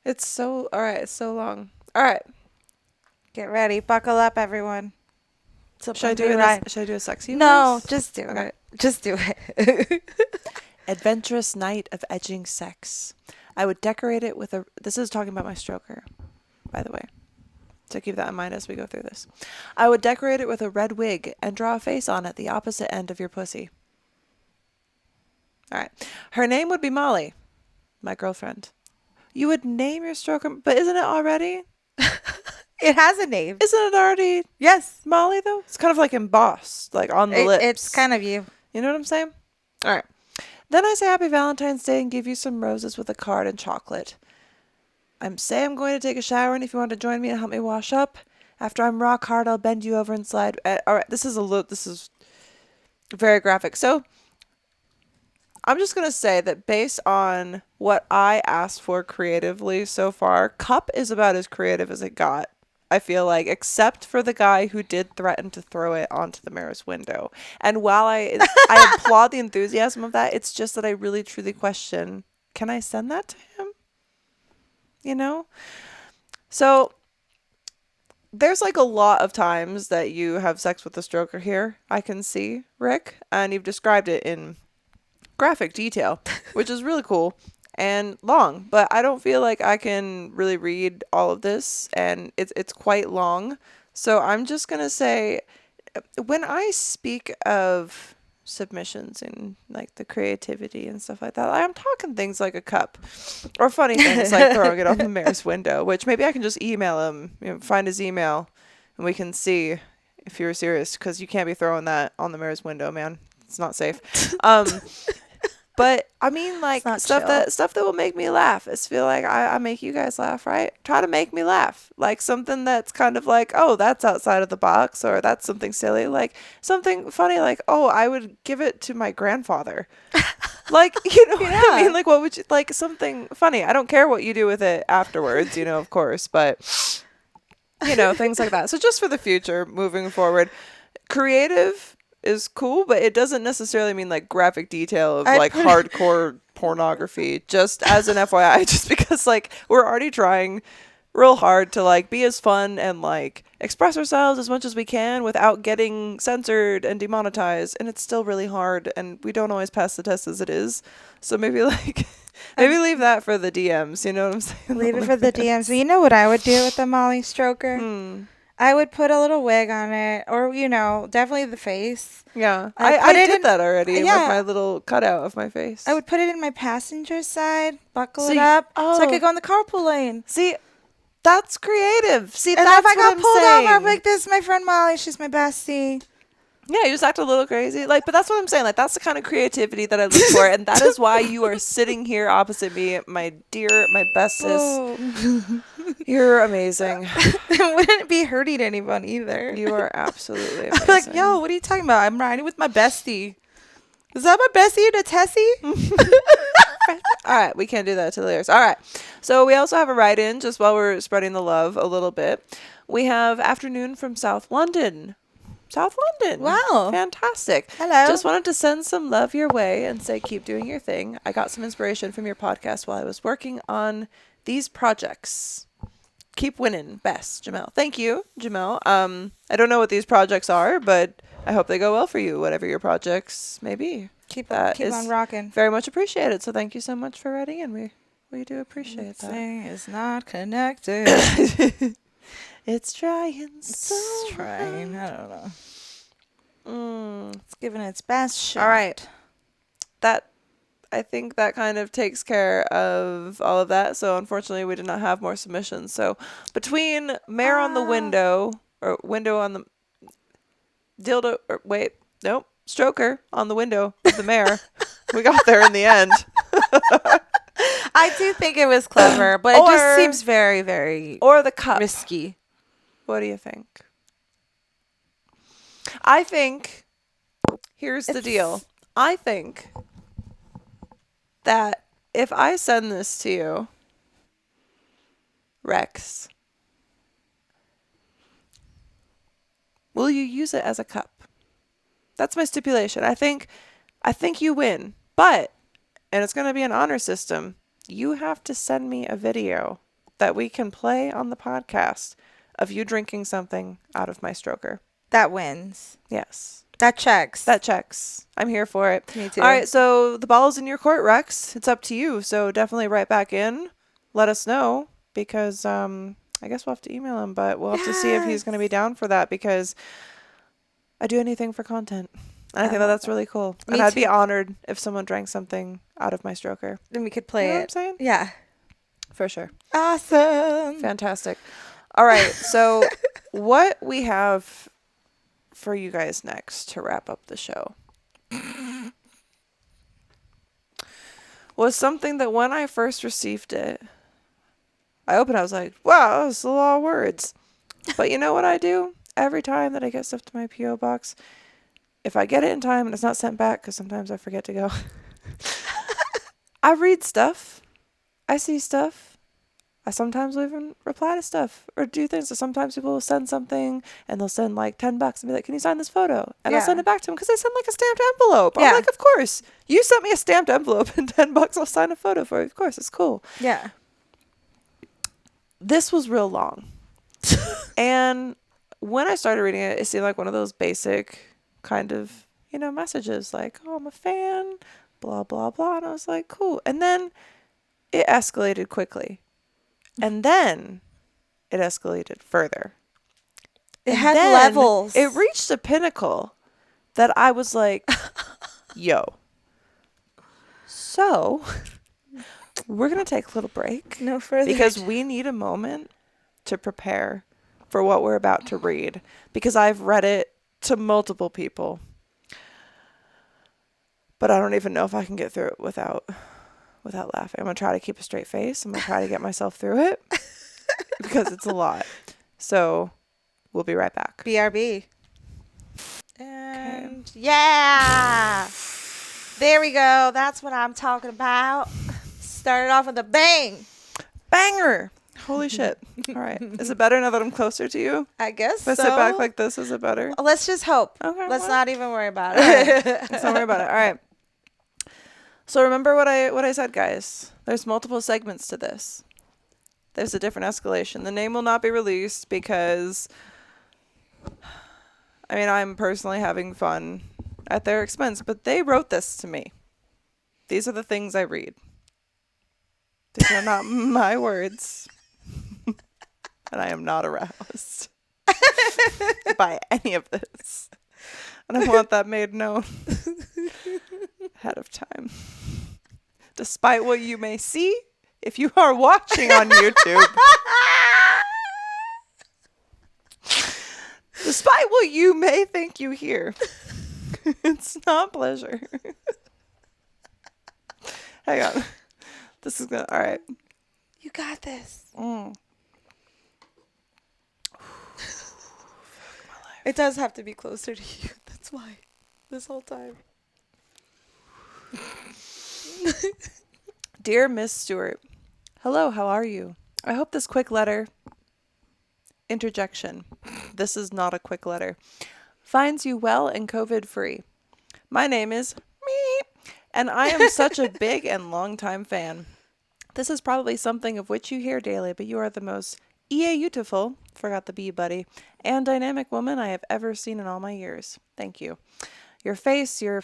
It's so... All right, it's so long. All right. Get ready. Buckle up, everyone. Should I do it? Should I do a sexy No, voice? just do Okay. it. Just do it. Adventurous night of edging sex. I would decorate it with a... This is talking about my stroker, by the way. So keep that in mind as we go through this. I would decorate it with a red wig and draw a face on it the opposite end of your pussy. All right. Her name would be Molly, my girlfriend. You would name your stroker... But isn't it already? It has a name. Isn't it already Yes. Molly, though? It's kind of like embossed, like on the lips. It's kind of you. You know what I'm saying? All right. Then I say Happy Valentine's Day and give you some roses with a card and chocolate. I'm going to take a shower, and if you want to join me and help me wash up, after I'm rock hard, I'll bend you over and slide. All right, this is very graphic. So I'm just going to say that based on what I asked for creatively so far, Cup is about as creative as it got. I feel like, except for the guy who did threaten to throw it onto the mayor's window. And while I applaud the enthusiasm of that, it's just that I really truly question, can I send that to him? You know? So there's like a lot of times that you have sex with a stroker here, I can see, Rick, and you've described it in graphic detail, which is really cool. And long, but I don't feel like I can really read all of this, and it's quite long. So I'm just gonna say, when I speak of submissions and like the creativity and stuff like that, I'm talking things like a cup, or funny things like throwing it on the mayor's window, which maybe I can just email him, find his email, and we can see if you're serious, because you can't be throwing that on the mayor's window, man. It's not safe. But I mean, like, not stuff chill. that will make me laugh. I feel like I make you guys laugh, right? Try to make me laugh. Like something that's kind of like, oh, that's outside of the box, or that's something silly. Like something funny, like, oh, I would give it to my grandfather. Like, you know what I mean? Like, what would you, like, something funny. I don't care what you do with it afterwards, you know, of course, but, you know, things like that. So just for the future, moving forward, creative is cool, but it doesn't necessarily mean like graphic detail of like hardcore pornography. Just as an FYI, just because like we're already trying real hard to like be as fun and like express ourselves as much as we can without getting censored and demonetized, and it's still really hard, and we don't always pass the test as it is. So maybe like maybe leave that for the DMs, you know what I'm saying? Leave it for the DMs. You know what I would do with the Molly stroker? I would put a little wig on it, or, you know, definitely the face. Yeah, I'd I put it did in- that already with yeah. my little cutout of my face. I would put it in my passenger side, buckle So it you- up, so I oh. could go in the carpool lane. See, that's creative. See, And that's if I what got I'm pulled saying. over, I'd be like, this is my friend Molly. She's my bestie. Yeah, you just act a little crazy. Like, but that's what I'm saying. Like, that's the kind of creativity that I look for, and that is why you are sitting here opposite me, my dear, my bestest. Oh. You're amazing. It wouldn't be hurting anyone either. You are absolutely I'd amazing. be like, yo, what are you talking about? I'm riding with my bestie. Is that my bestie, the Tessie? All right, we can't do that to the lyrics. All right. So we also have a write-in, just while we're spreading the love a little bit. We have Afternoon from South London. South London. Wow. Fantastic. Hello. Just wanted to send some love your way and say keep doing your thing. I got some inspiration from your podcast while I was working on these projects. Keep winning. Best, Jamel. Thank you, Jamel. I don't know what these projects are, but I hope they go well for you, whatever your projects may be. Keep That is on rocking. very much appreciated. So thank you so much for writing in. We do appreciate that. Thing is not connected. It's trying so It's trying. I don't know. Mm. It's giving its best shot. All right. I think that kind of takes care of all of that. So unfortunately, we did not have more submissions. So between Mare on the window, or window on the dildo, or wait, nope, stroker on the window of the mare, we got there in the end. I do think it was clever, but it just seems very, very Or the cup. risky. What do you think? I think, here's the deal. I think that if I send this to you, Rex, will you use it as a cup? That's my stipulation. I think you win, but, and it's going to be an honor system, you have to send me a video that we can play on the podcast of you drinking something out of my stroker. That wins. Yes. That checks. That checks. I'm here for it. Me too. All right, so the ball's in your court, Rex. It's up to you. So definitely write back in. Let us know, because I guess we'll have to email him, but we'll have to see if he's going to be down for that, because I do anything for content. And I think that's really cool. And I'd be honored if someone drank something out of my stroker. Then we could play You know it. what I'm saying? Yeah. For sure. Awesome. Fantastic. All right, so what we have for you guys next to wrap up the show was something that when I first received it, I opened it, I was like, wow, that's a lot of words. But you know what I do? Every time that I get stuff to my P.O. box, if I get it in time and it's not sent back, because sometimes I forget to go, I read stuff. I see stuff. I sometimes will even reply to stuff or do things. So sometimes people will send something and they'll send like $10 and be like, can you sign this photo? And I'll send it back to them because they send like a stamped envelope. I'm like, of course. You sent me a stamped envelope and $10, I'll sign a photo for you. Of course, it's cool. Yeah. This was real long. And when I started reading it, it seemed like one of those basic kind of, messages like, oh, I'm a fan, blah, blah, blah. And I was like, cool. And then it escalated quickly. And then it escalated further. It had levels. It reached a pinnacle that I was like, yo. So, we're going to take a little break. No further. Because we need a moment to prepare for what we're about to read. Because I've read it to multiple people. But I don't even know if I can get through it without laughing. I'm going to try to keep a straight face. I'm going to try to get myself through it because it's a lot. So we'll be right back. BRB. And yeah. There we go. That's what I'm talking about. Started off with a bang. Banger. Holy shit. All right. Is it better now that I'm closer to you? I guess If I so. sit back like this, is it better? Let's just hope. Okay. Let's not even worry about All it. right. Let's not worry about it. All right. So remember what I said, guys. There's multiple segments to this. There's a different escalation. The name will not be released because, I mean, I'm personally having fun at their expense, but they wrote this to me. These are the things I read. These are not my words. And I am not aroused by any of this. And I want that made known ahead of time. Despite what you may see, if you are watching on YouTube, despite what you may think you hear, it's not pleasure. Hang on. This is gonna, all right. You got this. It does have to be closer to you. That's why. This whole time. Dear Miss Stewart, hello, how are you? I hope this quick letter, interjection, this is not a quick letter, finds you well and COVID-free. My name is me, and I am such a big and long-time fan. This is probably something of which you hear daily, but you are the most beautiful, forgot the B, buddy, and dynamic woman I have ever seen in all my years. Thank you. Your face, your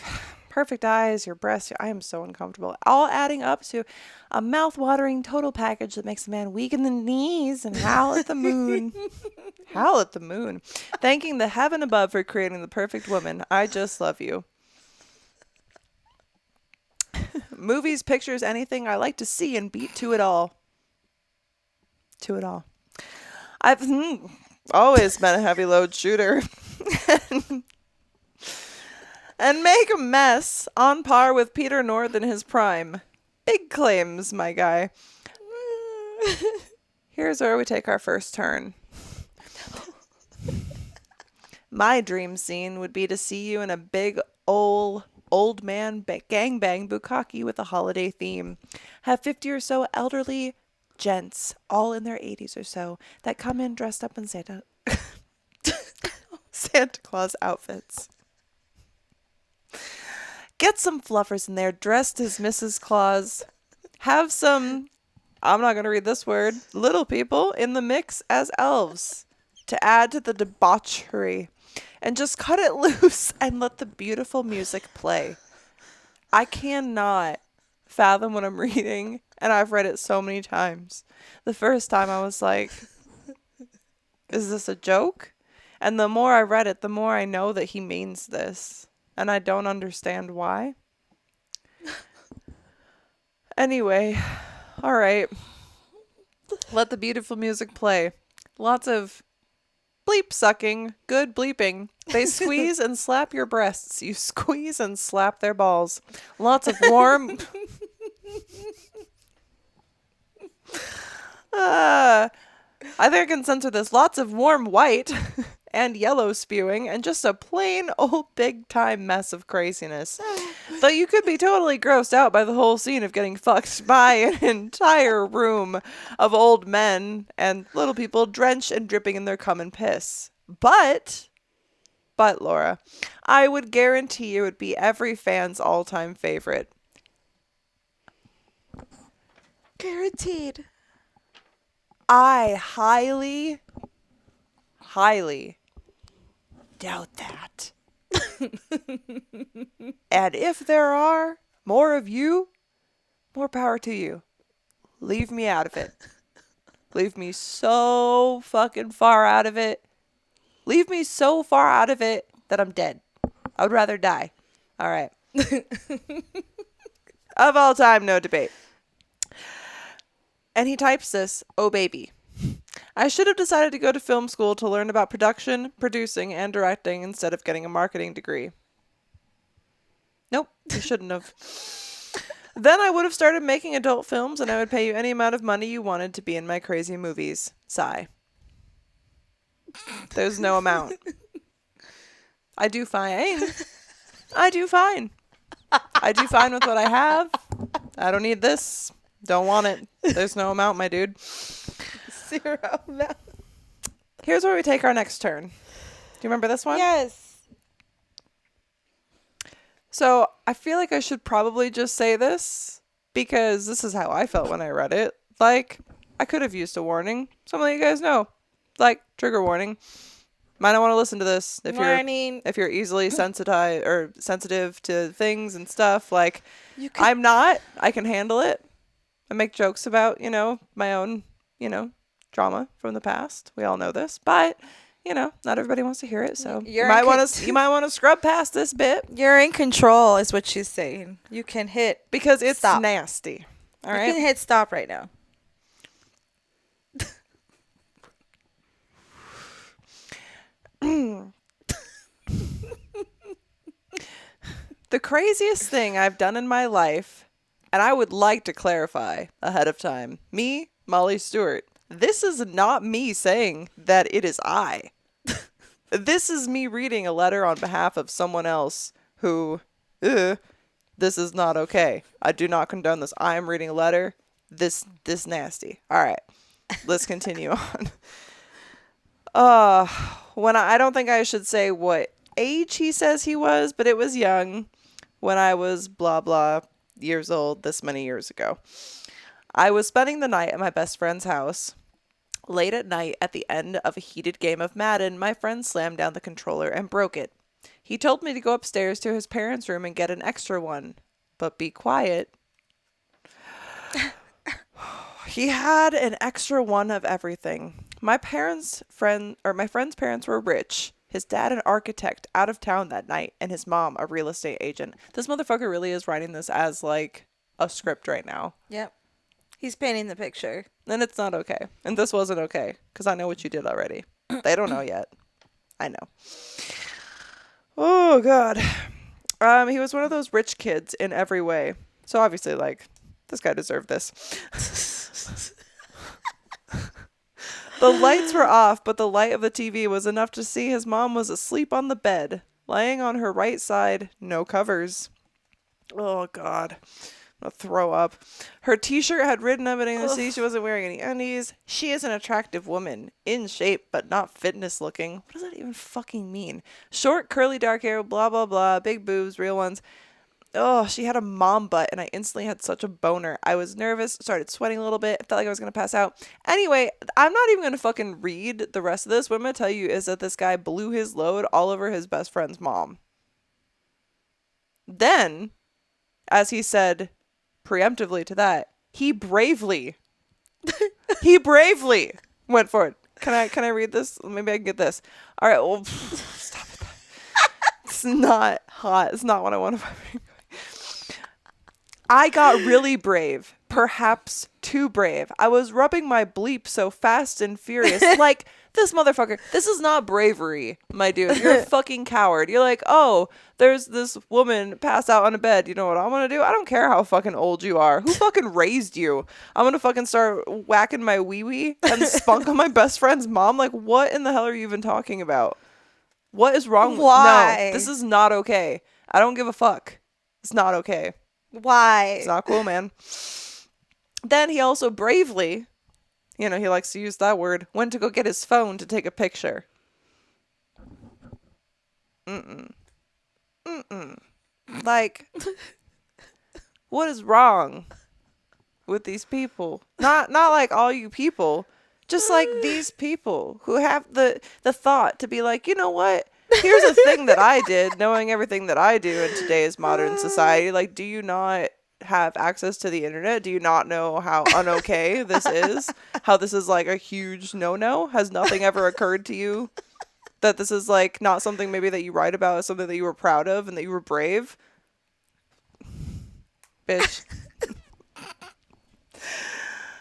perfect eyes, your breasts, I am so uncomfortable. All adding up to a mouth-watering total package that makes a man weak in the knees and howl at the moon. Howl at the moon. Thanking the heaven above for creating the perfect woman. I just love you. Movies, pictures, anything I like to see and beat to it all. To it all. I've always been a heavy load shooter. And make a mess on par with Peter North in his prime. Big claims, my guy. Here's where we take our first turn. My dream scene would be to see you in a big old man gangbang bukkake with a holiday theme. Have 50 or so elderly gents, all in their 80s or so, that come in dressed up in Santa Claus outfits. Get some fluffers in there dressed as Mrs. Claus. Have some, I'm not going to read this word, little people in the mix as elves to add to the debauchery. And just cut it loose and let the beautiful music play. I cannot fathom what I'm reading, and I've read it so many times. The first time I was like, is this a joke? And the more I read it, the more I know that he means this. And I don't understand why. Anyway, all right. Let the beautiful music play. Lots of bleep sucking, good bleeping. They squeeze and slap your breasts. You squeeze and slap their balls. Lots of warm... I think I can censor this. Lots of warm white and yellow spewing and just a plain old big time mess of craziness. Though you could be totally grossed out by the whole scene of getting fucked by an entire room of old men and little people drenched and dripping in their cum and piss. But Laura, I would guarantee it would be every fan's all-time favorite. Guaranteed. I highly doubt that. And if there are more of you, more power to you. Leave me out of it. Leave me so fucking far out of it. Leave me so far out of it that I'm dead. I would rather die. All right. Of all time, no debate. And he types this, oh baby. I should have decided to go to film school to learn about production, producing, and directing instead of getting a marketing degree. Nope, you shouldn't have. Then I would have started making adult films, and I would pay you any amount of money you wanted to be in my crazy movies. Sigh. There's no amount. I do fine. I do fine. I do fine with what I have. I don't need this. Don't want it. There's no amount, my dude. 0 amount. Here's where we take our next turn. Do you remember this one? Yes. So I feel like I should probably just say this because this is how I felt when I read it. Like, I could have used a warning. Some of you guys know. Like, trigger warning. Might not want to listen to this if you're easily sensitive to things and stuff. Like, I'm not. I can handle it. I make jokes about, my own, trauma from the past. We all know this, but not everybody wants to hear it. So you might want to scrub past this bit. You're in control, is what she's saying. You can hit because it's stop. Nasty. All right, you can hit stop right now. The craziest thing I've done in my life, and I would like to clarify ahead of time, me, Molly Stewart, this is not me saying that it is I. This is me reading a letter on behalf of someone else who, this is not okay. I do not condone this. I am reading a letter. This nasty. All right, let's continue on. I don't think I should say what age he says he was, but it was young when I was blah blah years old this many years ago. I was spending the night at my best friend's house. Late at night, at the end of a heated game of Madden, my friend slammed down the controller and broke it. He told me to go upstairs to his parents' room and get an extra one, but be quiet. He had an extra one of everything. My friend's parents were rich. His dad an architect out of town that night, and his mom a real estate agent. This motherfucker really is writing this as like a script right now. Yep. He's painting the picture. And it's not okay. And this wasn't okay, because I know what you did already. They don't know yet. I know. Oh, God. He was one of those rich kids in every way. So obviously, like, this guy deserved this. The lights were off, but the light of the TV was enough to see his mom was asleep on the bed, laying on her right side, no covers. Oh, God. I'm gonna throw up. Her t-shirt had written everything to see she wasn't wearing any undies. She is an attractive woman, in shape, but not fitness looking. What does that even fucking mean? Short, curly, dark hair, blah, blah, blah, big boobs, real ones. Oh, she had a mom butt, and I instantly had such a boner. I was nervous, started sweating a little bit, felt like I was going to pass out. Anyway, I'm not even going to fucking read the rest of this. What I'm going to tell you is that this guy blew his load all over his best friend's mom. Then, as he said preemptively to that, he bravely went for it. Can I read this? Maybe I can get this. All right, well, stop it. It's not hot. It's not what I want to find. I got really brave, perhaps too brave. I was rubbing my bleep so fast and furious. Like, this motherfucker, this is not bravery, my dude. You're a fucking coward. You're like, oh, there's this woman passed out on a bed. You know what I'm going to do? I don't care how fucking old you are. Who fucking raised you? I'm going to fucking start whacking my wee-wee and spunk on my best friend's mom. Like, what in the hell are you even talking about? What is wrong? Why? No, this is not okay. I don't give a fuck. It's not okay. Why? It's not cool, man. Then he also bravely, he likes to use that word, went to go get his phone to take a picture. Like, what is wrong with these people? Not like all you people, just like these people who have the thought to be like, you know what? Here's a thing that I did, knowing everything that I do in today's modern society. Like, do you not have access to the internet? Do you not know how unokay this is? How this is like a huge no-no? Has nothing ever occurred to you that this is like not something maybe that you write about, as something that you were proud of and that you were brave? Bitch.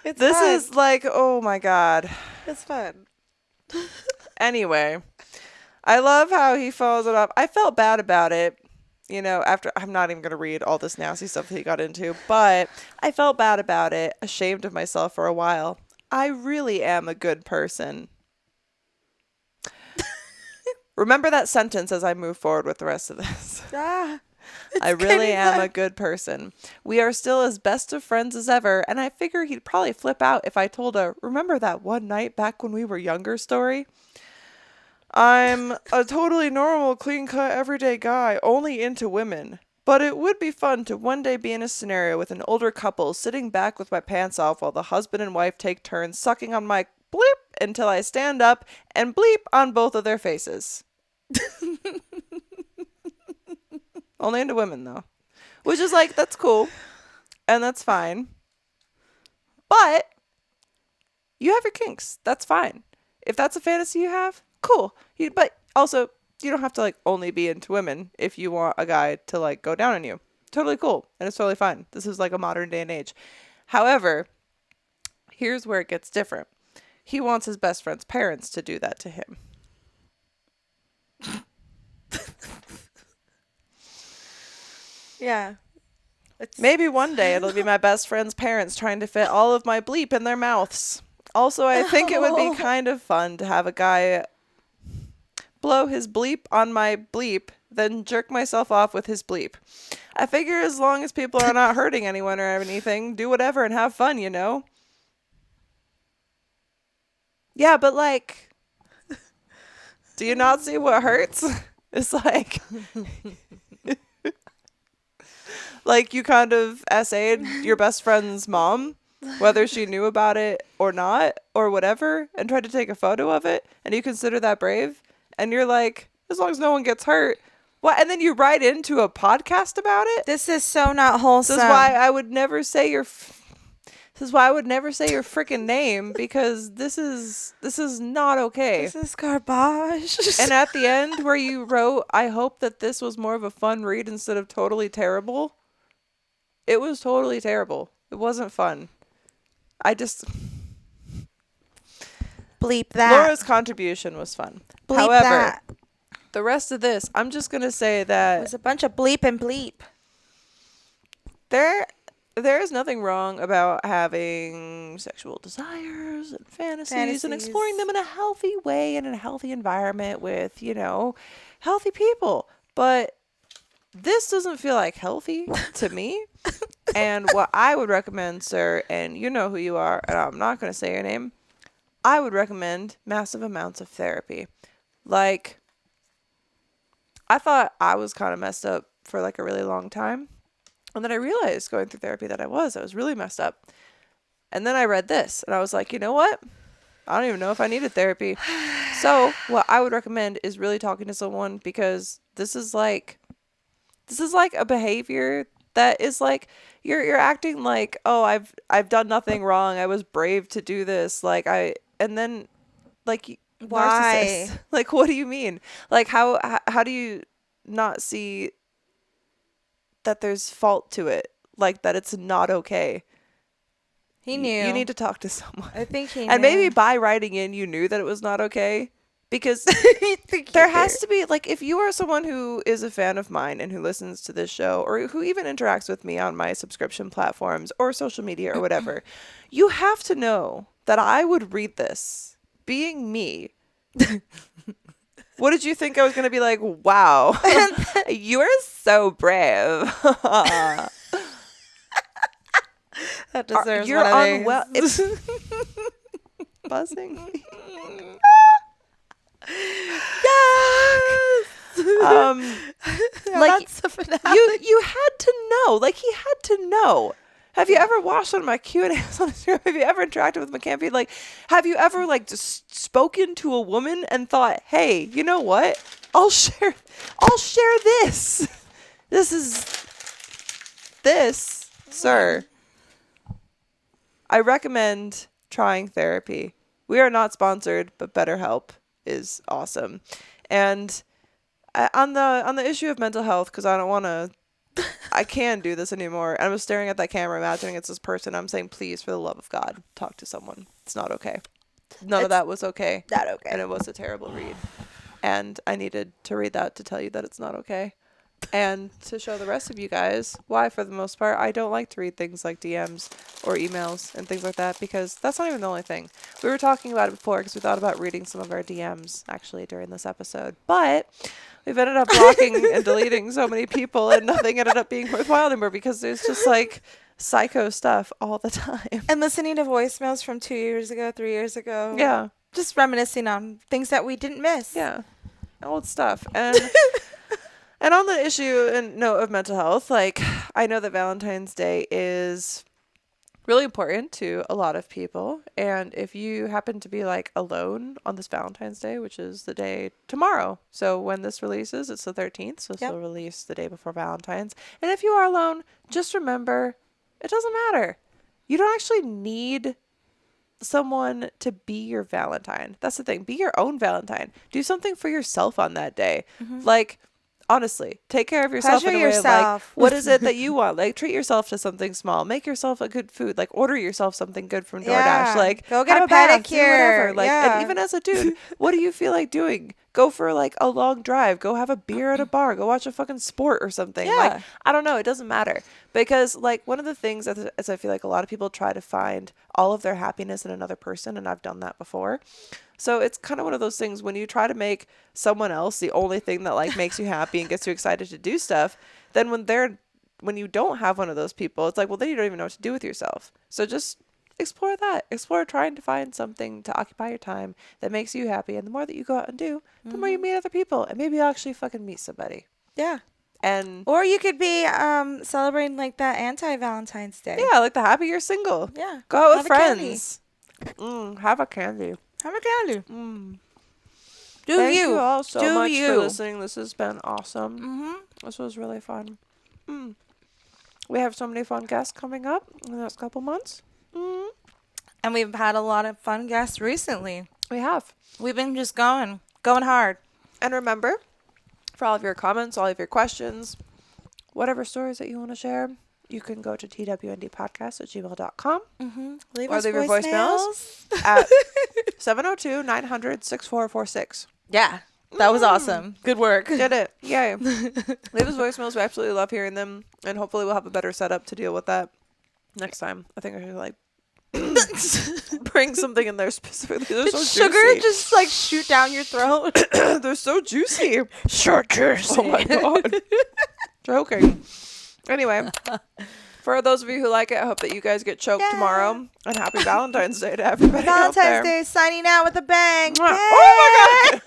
This fun. is like, oh my God. It's fun. Anyway, I love how he follows it up. I felt bad about it, you know, after, I'm not even going to read all this nasty stuff that he got into, but I felt bad about it, ashamed of myself for a while. I really am a good person. Remember that sentence as I move forward with the rest of this. Ah, I really getting am a left. good person. We are still as best of friends as ever, and I figure he'd probably flip out if I told a remember that one night back when we were younger story? I'm a totally normal, clean-cut, everyday guy, only into women. But it would be fun to one day be in a scenario with an older couple sitting back with my pants off while the husband and wife take turns sucking on my bleep until I stand up and bleep on both of their faces. Only into women, though. Which is like, that's cool. And that's fine. But you have your kinks. That's fine. If that's a fantasy you have, cool. But also, you don't have to like only be into women if you want a guy to like go down on you. Totally cool. And it's totally fine. This is like a modern day and age. However, here's where it gets different. He wants his best friend's parents to do that to him. Yeah. Maybe one day it'll be my best friend's parents trying to fit all of my bleep in their mouths. Also, I think it would be kind of fun to have a guy blow his bleep on my bleep, then jerk myself off with his bleep. I figure as long as people are not hurting anyone or anything, do whatever and have fun, you know? Yeah, but like, do you not see what hurts? It's like... Like, you kind of essayed your best friend's mom, whether she knew about it or not, or whatever, and tried to take a photo of it, and you consider that brave, and you're like, as long as no one gets hurt. What? And then you write into a podcast about it? This is so not wholesome. This is why I would never say your... This is why I would never say your freaking name, because this is not okay. This is garbage. And at the end where you wrote, I hope that this was more of a fun read instead of totally terrible. It was totally terrible. It wasn't fun. I just... Bleep that. Laura's contribution was fun. Bleep However, that. the rest of this, I'm just going to say It that was a bunch of bleep and bleep. there is nothing wrong about having sexual desires and fantasies and exploring them in a healthy way and in a healthy environment with, you know, healthy people. But this doesn't feel like healthy to me. And what I would recommend, sir, and you know who you are, and I'm not going to say your name, I would recommend massive amounts of therapy. Like, I thought I was kind of messed up for like a really long time. And then I realized going through therapy that I was really messed up. And then I read this and I was like, you know what? I don't even know if I needed therapy. So what I would recommend is really talking to someone, because this is like a behavior that is like, you're acting like, oh, I've done nothing wrong. I was brave to do this. And then like, Why? narcissist. Like, what do you mean? Like, how do you not see that there's fault to it? Like, that it's not okay. He knew. You need to talk to someone. I think he knew. And maybe by writing in, you knew that it was not okay. Because there has to be, like, if you are someone who is a fan of mine and who listens to this show, or who even interacts with me on my subscription platforms or social media or whatever, you have to know that I would read this, being me. What did you think I was going to be like? Wow, you are so brave. That deserves You're one of unwell. these. Buzzing. Yes. Like, That's the finale. you had to know. Like, he had to know. Have you ever watched one of my Q&As on Instagram? Have you ever interacted with McCampy? Like, have you ever like just spoken to a woman and thought, hey, you know what? I'll share this. This, sir. I recommend trying therapy. We are not sponsored, but BetterHelp is awesome. And on the issue of mental health, because I can't do this anymore. I was staring at that camera, imagining it's this person. I'm saying, please, for the love of God, talk to someone. It's not okay. None of that was okay. Not okay. And it was a terrible read. And I needed to read that to tell you that it's not okay. and to show the rest of you guys why, for the most part, I don't like to read things like DMs or emails and things like that, because that's not even the only thing. We were talking about it before because we thought about reading some of our DMs actually during this episode, but we've ended up blocking and deleting so many people, and nothing ended up being worthwhile anymore because there's just like psycho stuff all the time. And listening to voicemails from 2 years ago, 3 years ago. Yeah. Just reminiscing on things that we didn't miss. Yeah. Old stuff. And and on the issue and note of mental health, like, I know that Valentine's Day is really important to a lot of people. And if you happen to be like alone on this Valentine's Day, which is the day tomorrow. So when this releases, it's the 13th. So this will release the day before Valentine's. And if you are alone, just remember, it doesn't matter. You don't actually need someone to be your Valentine. That's the thing. Be your own Valentine. Do something for yourself on that day. Like, honestly, take care of yourself. Pleasure in a way yourself. of, like, what is it that you want? Like, treat yourself to something small. Make yourself a good food. Like, order yourself something good from DoorDash. Yeah. Like, go get have a bath, do pedicure. whatever. Like, yeah. and even as a dude, what do you feel like doing? Go for like a long drive. Go have a beer at a bar. Go watch a fucking sport or something. Yeah. Like, I don't know. It doesn't matter. Because like one of the things is I feel like a lot of people try to find all of their happiness in another person. And I've done that before. So it's kind of one of those things when you try to make someone else the only thing that like makes you happy and gets you excited to do stuff, then when you don't have one of those people, it's like, well, then you don't even know what to do with yourself. So just explore that. Explore trying to find something to occupy your time that makes you happy. And the more that you go out and do, the more you meet other people. And maybe you'll actually fucking meet somebody. Yeah. And or you could be celebrating like that anti-Valentine's Day. yeah, like the happy you're single. Yeah. Go out with Have a candy. friends. Have a candy. Have a candy. Do Thank you. you all so Do much you. for listening. This has been awesome. This was really fun. We have so many fun guests coming up in the next couple months. And we've had a lot of fun guests recently. We have. We've been just going hard. And remember, for all of your comments, all of your questions, whatever stories that you want to share, you can go to twndpodcast@gmail.com. Leave Or us leave your voicemails at 702-900-6446. Yeah. That was awesome. Good work. Did it. Yay. Leave us voicemails. We absolutely love hearing them. And hopefully we'll have a better setup to deal with that next time. I think I should like bring something in there specifically. They're so Sugar juicy. just like shoot down your throat. They're so juicy. So juicy. Oh my god. Joking. Anyway, for those of you who like it, I hope that you guys get choked tomorrow. And happy Valentine's Day to everybody out there. Valentine's Day signing out with a bang. Oh my god.